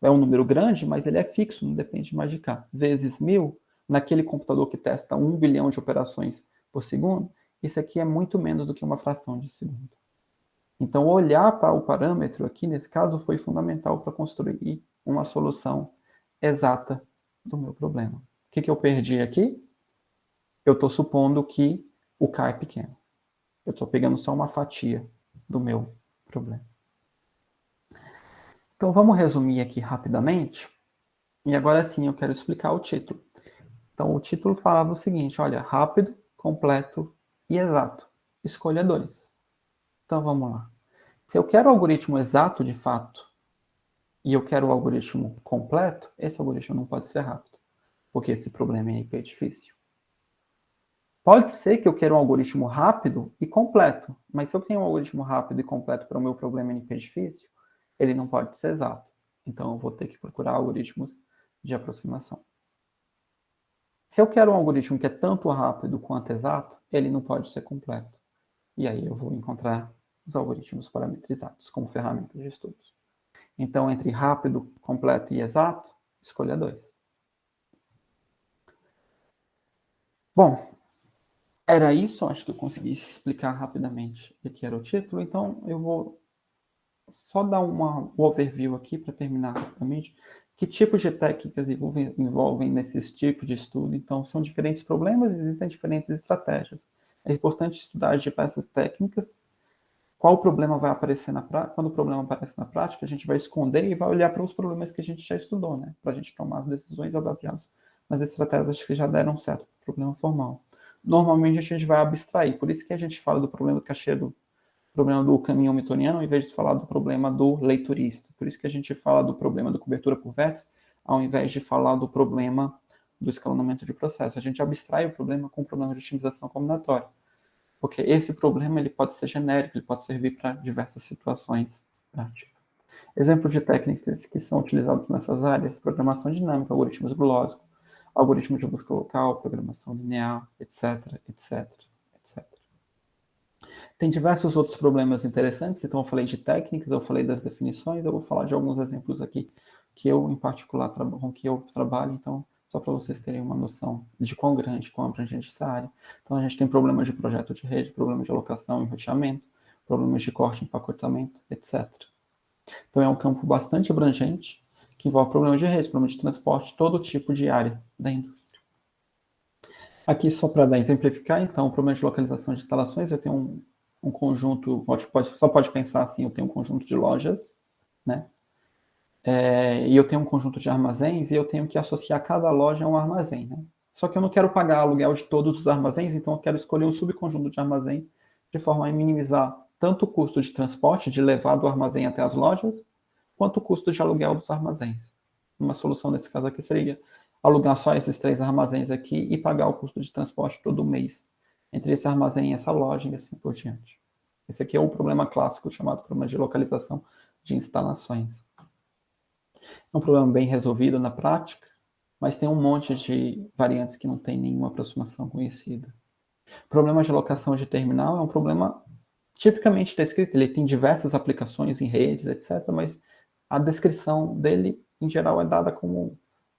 é um número grande, mas ele é fixo, não depende mais de k. Vezes 1000, naquele computador que testa 1 bilhão de operações por segundo, isso aqui é muito menos do que uma fração de segundo. Então, olhar para o parâmetro aqui, nesse caso, foi fundamental para construir uma solução exata do meu problema. O que eu perdi aqui? Eu estou supondo que o k é pequeno. Eu estou pegando só uma fatia do meu problema. Então, vamos resumir aqui rapidamente. E agora sim, eu quero explicar o título. Então, o título falava o seguinte, olha, rápido, completo e exato. Escolha 2. Então, vamos lá. Se eu quero o algoritmo exato, de fato, e eu quero o algoritmo completo, esse algoritmo não pode ser rápido, porque esse problema é hiper difícil. Pode ser que eu queira um algoritmo rápido e completo, mas se eu tenho um algoritmo rápido e completo para o meu problema hiper difícil, ele não pode ser exato. Então, eu vou ter que procurar algoritmos de aproximação. Se eu quero um algoritmo que é tanto rápido quanto exato, ele não pode ser completo. E aí eu vou encontrar os algoritmos parametrizados como ferramentas de estudos. Então, entre rápido, completo e exato, escolha 2. Bom, era isso. Acho que eu consegui explicar rapidamente o que era o título. Então, eu vou só dar um overview aqui para terminar rapidamente. Que tipos de técnicas envolvem nesses tipos de estudo? Então, são diferentes problemas e existem diferentes estratégias. É importante estudar as diversas técnicas. Qual problema vai aparecer na prática? Quando o problema aparece na prática, a gente vai esconder e vai olhar para os problemas que a gente já estudou, né? Para a gente tomar as decisões baseadas nas estratégias que já deram certo para o problema formal. Normalmente a gente vai abstrair, por isso que a gente fala do problema do cacheiro, problema do caminho hamiltoniano, ao invés de falar do problema do leiturista. Por isso que a gente fala do problema da cobertura por vértice, ao invés de falar do problema do escalonamento de processo. A gente abstrai o problema com o problema de otimização combinatória. Porque esse problema ele pode ser genérico, ele pode servir para diversas situações práticas. Exemplos de técnicas que são utilizadas nessas áreas: programação dinâmica, algoritmos glósicos, algoritmos de busca local, programação linear, etc, etc, etc. Tem diversos outros problemas interessantes, então eu falei de técnicas, eu falei das definições, eu vou falar de alguns exemplos aqui que eu, em particular, com que eu trabalho, então, só para vocês terem uma noção de quão grande, quão abrangente essa área. Então, a gente tem problemas de projeto de rede, problemas de alocação e roteamento, problemas de corte e empacotamento, etc. Então, é um campo bastante abrangente, que envolve problemas de rede, problemas de transporte, todo tipo de área da indústria. Aqui, só para exemplificar, então, o problema de localização de instalações, eu tenho um conjunto, só pode pensar assim, eu tenho um conjunto de lojas, né? E eu tenho um conjunto de armazéns e eu tenho que associar cada loja a um armazém, né? Só que eu não quero pagar aluguel de todos os armazéns, então eu quero escolher um subconjunto de armazém de forma a minimizar tanto o custo de transporte, de levar do armazém até as lojas, quanto o custo de aluguel dos armazéns. Uma solução nesse caso aqui seria alugar só esses 3 armazéns aqui e pagar o custo de transporte todo mês entre esse armazém e essa loja e assim por diante. Esse aqui é um problema clássico chamado problema de localização de instalações. É um problema bem resolvido na prática, mas tem um monte de variantes que não tem nenhuma aproximação conhecida. O problema de alocação de terminal é um problema tipicamente descrito, ele tem diversas aplicações em redes, etc., mas a descrição dele, em geral, é dada como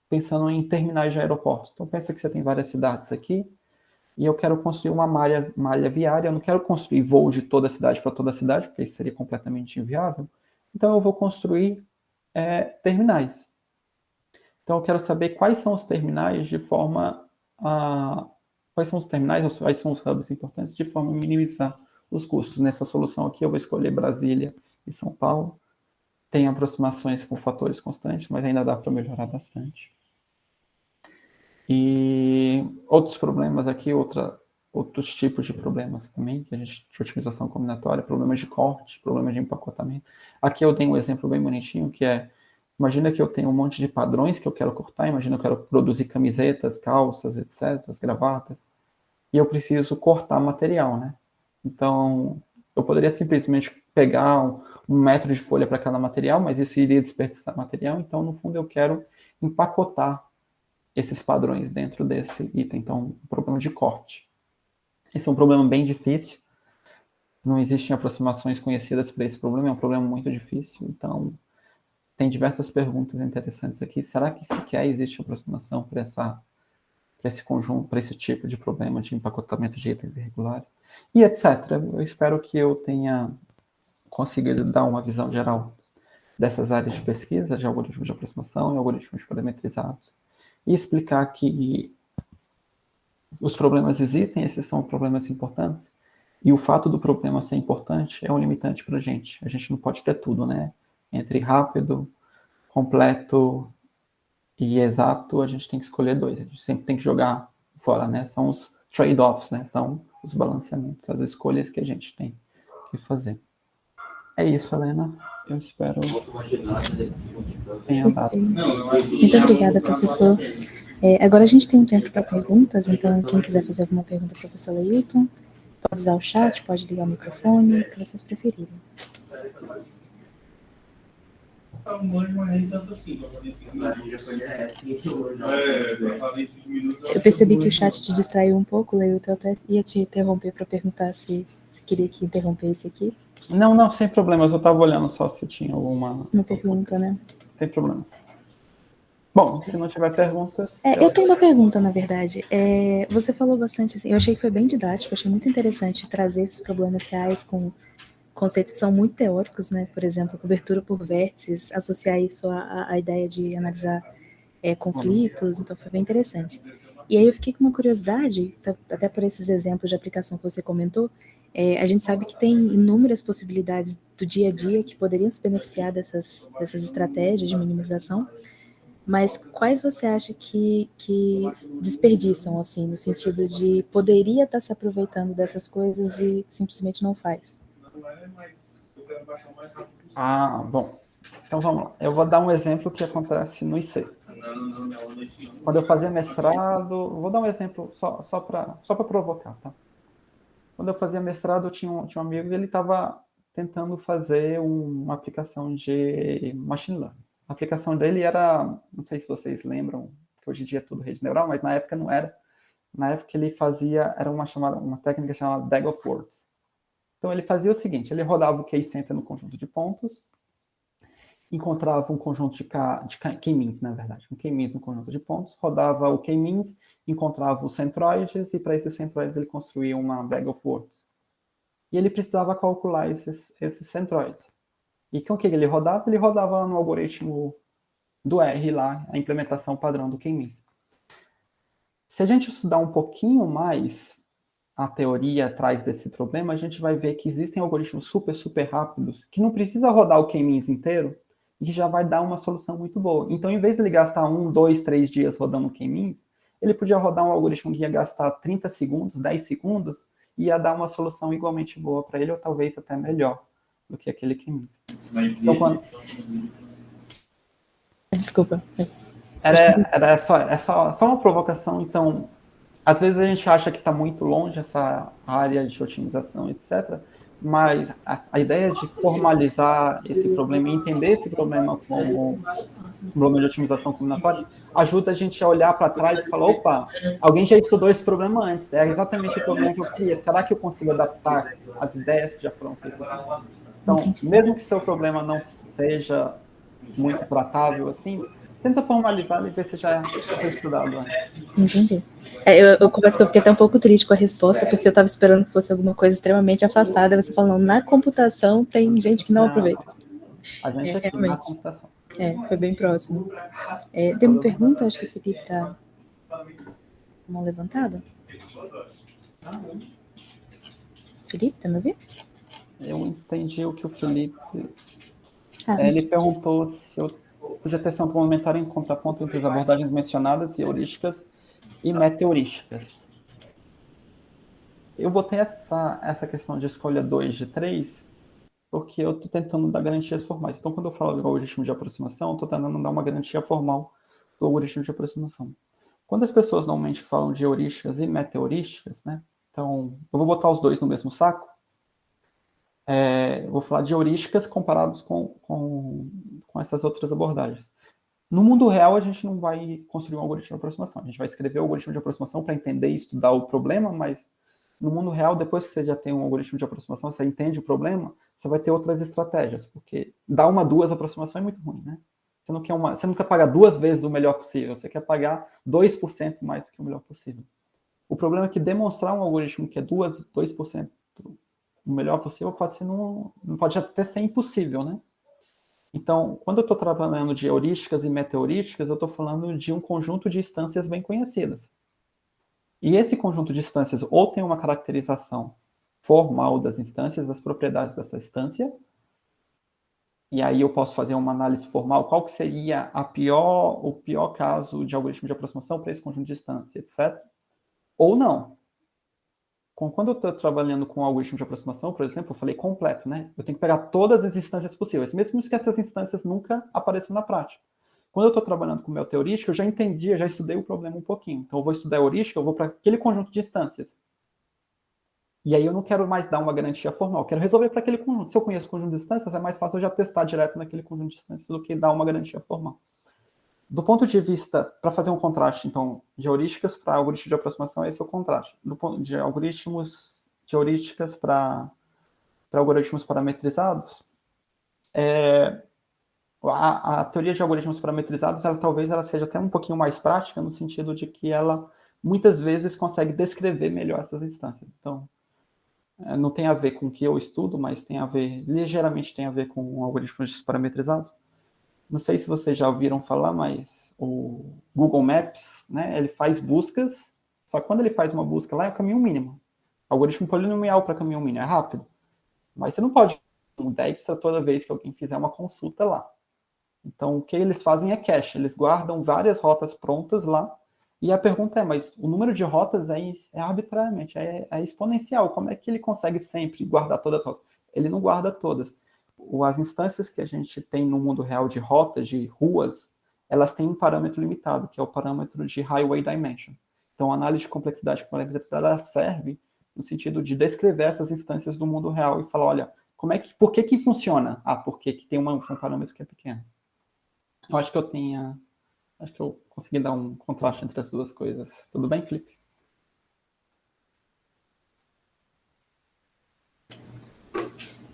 pensando em terminais de aeroportos. Então, pensa que você tem várias cidades aqui, e eu quero construir uma malha viária, eu não quero construir voo de toda a cidade para toda a cidade, porque isso seria completamente inviável. Então, eu vou construir terminais. Então, eu quero saber quais são os terminais de forma a... Quais são os terminais, ou quais são os hubs importantes, de forma a minimizar os custos. Nessa solução aqui, eu vou escolher Brasília e São Paulo. Tem aproximações com fatores constantes, mas ainda dá para melhorar bastante. E outros problemas aqui, outros tipos de problemas também, que a gente, de otimização combinatória, problemas de corte, problemas de empacotamento. Aqui eu dei um exemplo bem bonitinho, que é, imagina que eu tenho um monte de padrões que eu quero cortar, imagina que eu quero produzir camisetas, calças, etc., gravatas, e eu preciso cortar material, né? Então, eu poderia simplesmente pegar um metro de folha para cada material, mas isso iria desperdiçar material, então, no fundo, eu quero empacotar esses padrões dentro desse item. Então, um problema de corte. Esse é um problema bem difícil. Não existem aproximações conhecidas para esse problema, é um problema muito difícil. Então, tem diversas perguntas interessantes aqui. Será que sequer existe aproximação para esse conjunto, para esse tipo de problema de empacotamento de itens irregulares? E etc. Eu espero que eu tenha conseguido dar uma visão geral dessas áreas de pesquisa, de algoritmos de aproximação e algoritmos parametrizados, e explicar que os problemas existem, esses são problemas importantes, e o fato do problema ser importante é um limitante para a gente. A gente não pode ter tudo, né? Entre rápido, completo e exato, a gente tem que escolher 2. A gente sempre tem que jogar fora, né? São os trade-offs, né? São os balanceamentos, as escolhas que a gente tem que fazer. É isso, Helena. Eu espero tenha dado. Muito obrigada, professor. Agora a gente tem tempo para perguntas, então quem quiser fazer alguma pergunta, professor Leilton, pode usar o chat, pode ligar o microfone, o que vocês preferirem. Eu percebi que o chat te distraiu um pouco, Leilton, eu até ia te interromper para perguntar se queria que interrompesse aqui. Não, sem problemas, eu estava olhando só se tinha alguma... Uma pergunta, né? Sem problemas. Bom, se não tiver perguntas... Eu tenho uma pergunta, na verdade. Você falou bastante, assim, eu achei que foi bem didático, achei muito interessante trazer esses problemas reais com conceitos que são muito teóricos, né? Por exemplo, cobertura por vértices, associar isso à ideia de analisar conflitos, então foi bem interessante. E aí eu fiquei com uma curiosidade, até por esses exemplos de aplicação que você comentou, a gente sabe que tem inúmeras possibilidades do dia a dia que poderiam se beneficiar dessas estratégias de minimização, mas quais você acha que desperdiçam, assim, no sentido de poderia estar se aproveitando dessas coisas e simplesmente não faz? Bom. Então vamos lá. Eu vou dar um exemplo que acontece no IC. Quando eu fazia mestrado, vou dar um exemplo só para provocar, tá? Quando eu fazia mestrado, eu tinha um amigo e ele estava tentando fazer uma aplicação de machine learning. A aplicação dele era, não sei se vocês lembram, que hoje em dia é tudo rede neural, mas na época não era. Na época ele fazia, era uma técnica chamada DAG of Words. Então ele fazia o seguinte, ele rodava o case center no conjunto de pontos, encontrava um conjunto de k-means, na verdade, um k-means no conjunto de pontos, rodava o k-means, encontrava os centroides, e para esses centroides ele construía uma bag of words. E ele precisava calcular esses centroides. E com o que ele rodava? Ele rodava no algoritmo do R lá, a implementação padrão do k-means. Se a gente estudar um pouquinho mais a teoria atrás desse problema, a gente vai ver que existem algoritmos super, super rápidos que não precisa rodar o k-means inteiro e que já vai dar uma solução muito boa. Então, em vez de ele gastar 1, 2, 3 dias rodando o k-means, ele podia rodar um algoritmo que ia gastar 30 segundos, 10 segundos, e ia dar uma solução igualmente boa para ele, ou talvez até melhor do que aquele k-means. Então, Desculpa. Era só uma provocação. Então, às vezes a gente acha que está muito longe essa área de otimização, etc. Mas a ideia de formalizar esse problema e entender esse problema como um problema de otimização combinatória ajuda a gente a olhar para trás e falar, opa, alguém já estudou esse problema antes, é exatamente o problema que eu queria. Será que eu consigo adaptar as ideias que já foram feitas? Então, mesmo que seu problema não seja muito tratável assim, tenta formalizar e ver se já foi estudado antes. Entendi. Eu confesso que eu fiquei até um pouco triste com a resposta, porque eu estava esperando que fosse alguma coisa extremamente afastada. Você falando, na computação tem gente que não aproveita. A gente aqui na computação. Foi bem próximo. Tem uma pergunta, acho que o Felipe está com mão levantada. Felipe, tá me ouvindo? Eu entendi o que o Felipe... ele perguntou se eu podia ter um comentário em contraponto entre as abordagens mencionadas e heurísticas e metaheurísticas. Eu botei essa questão de escolha 2 de 3 porque eu estou tentando dar garantias formais. Então, quando eu falo do algoritmo de aproximação, eu estou tentando dar uma garantia formal do algoritmo de aproximação. Quando as pessoas normalmente falam de heurísticas e metaheurísticas, né? Então, eu vou botar os dois no mesmo saco. Eu vou falar de heurísticas comparados com essas outras abordagens. No mundo real, a gente não vai construir um algoritmo de aproximação. A gente vai escrever o algoritmo de aproximação para entender e estudar o problema, mas no mundo real, depois que você já tem um algoritmo de aproximação, você entende o problema, você vai ter outras estratégias, porque dar uma, duas aproximações é muito ruim, né? Você não quer pagar 2 vezes o melhor possível, você quer pagar 2% mais do que o melhor possível. O problema é que demonstrar um algoritmo que é 2% o melhor possível não pode até ser impossível, né? Então, quando eu estou trabalhando de heurísticas e metaheurísticas, eu estou falando de um conjunto de instâncias bem conhecidas. E esse conjunto de instâncias ou tem uma caracterização formal das instâncias, das propriedades dessa instância, e aí eu posso fazer uma análise formal, qual que seria o pior caso de algoritmo de aproximação para esse conjunto de instâncias, etc. Ou não. Quando eu estou trabalhando com algoritmo de aproximação, por exemplo, eu falei completo, né? Eu tenho que pegar todas as instâncias possíveis, mesmo que essas instâncias nunca apareçam na prática. Quando eu estou trabalhando com metaheurística, eu já entendi, eu já estudei o problema um pouquinho. Então, eu vou estudar heurística, eu vou para aquele conjunto de instâncias. E aí eu não quero mais dar uma garantia formal, eu quero resolver para aquele conjunto. Se eu conheço o conjunto de instâncias, é mais fácil eu já testar direto naquele conjunto de instâncias do que dar uma garantia formal. Do ponto de vista, para fazer um contraste, então, de heurísticas para algoritmo de aproximação, esse é o contraste. Do ponto de algoritmos de heurísticas para algoritmos parametrizados, a teoria de algoritmos parametrizados, talvez ela seja até um pouquinho mais prática, no sentido de que ela, muitas vezes, consegue descrever melhor essas instâncias. Então, não tem a ver com o que eu estudo, mas ligeiramente tem a ver com algoritmos parametrizados. Não sei se vocês já ouviram falar, mas o Google Maps, né, ele faz buscas, só que quando ele faz uma busca lá, é o caminho mínimo. Algoritmo polinomial para caminho mínimo, é rápido. Mas você não pode mudar extra toda vez que alguém fizer uma consulta lá. Então, o que eles fazem é cache, eles guardam várias rotas prontas lá, e a pergunta é, mas o número de rotas é arbitrariamente, é exponencial, como é que ele consegue sempre guardar todas as rotas? Ele não guarda todas. As instâncias que a gente tem no mundo real de rotas, de ruas, elas têm um parâmetro limitado, que é o parâmetro de Highway Dimension. Então, a análise de complexidade parametrizada serve no sentido de descrever essas instâncias do mundo real e falar, olha, por que funciona? Porque tem um parâmetro que é pequeno. Eu acho que eu consegui dar um contraste entre as duas coisas. Tudo bem, Felipe?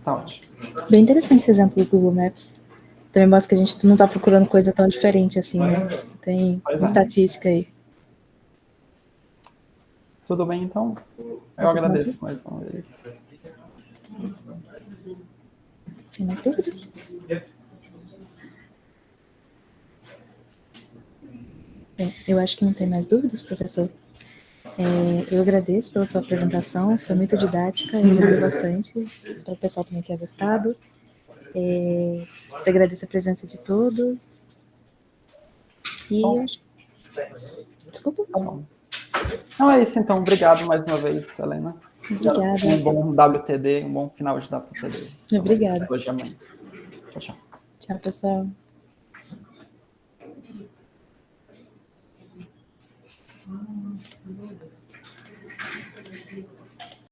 Tá ótimo. Bem interessante esse exemplo do Google Maps. Também mostra que a gente não está procurando coisa tão diferente assim, né? Tem uma estatística aí. Tudo bem, então? Eu Você agradeço mais uma vez. Sem mais dúvidas? Eu acho que não tem mais dúvidas, professor. Eu agradeço pela sua apresentação, foi muito didática, eu gostei bastante, espero que o pessoal também tenha gostado. Eu agradeço a presença de todos. E desculpa. Tá bom. Não é isso, então. Obrigado mais uma vez, Helena. Obrigada. Um bom WTD, um bom final de WTD. Obrigada. Hoje e amanhã. Tchau, tchau. Tchau, pessoal.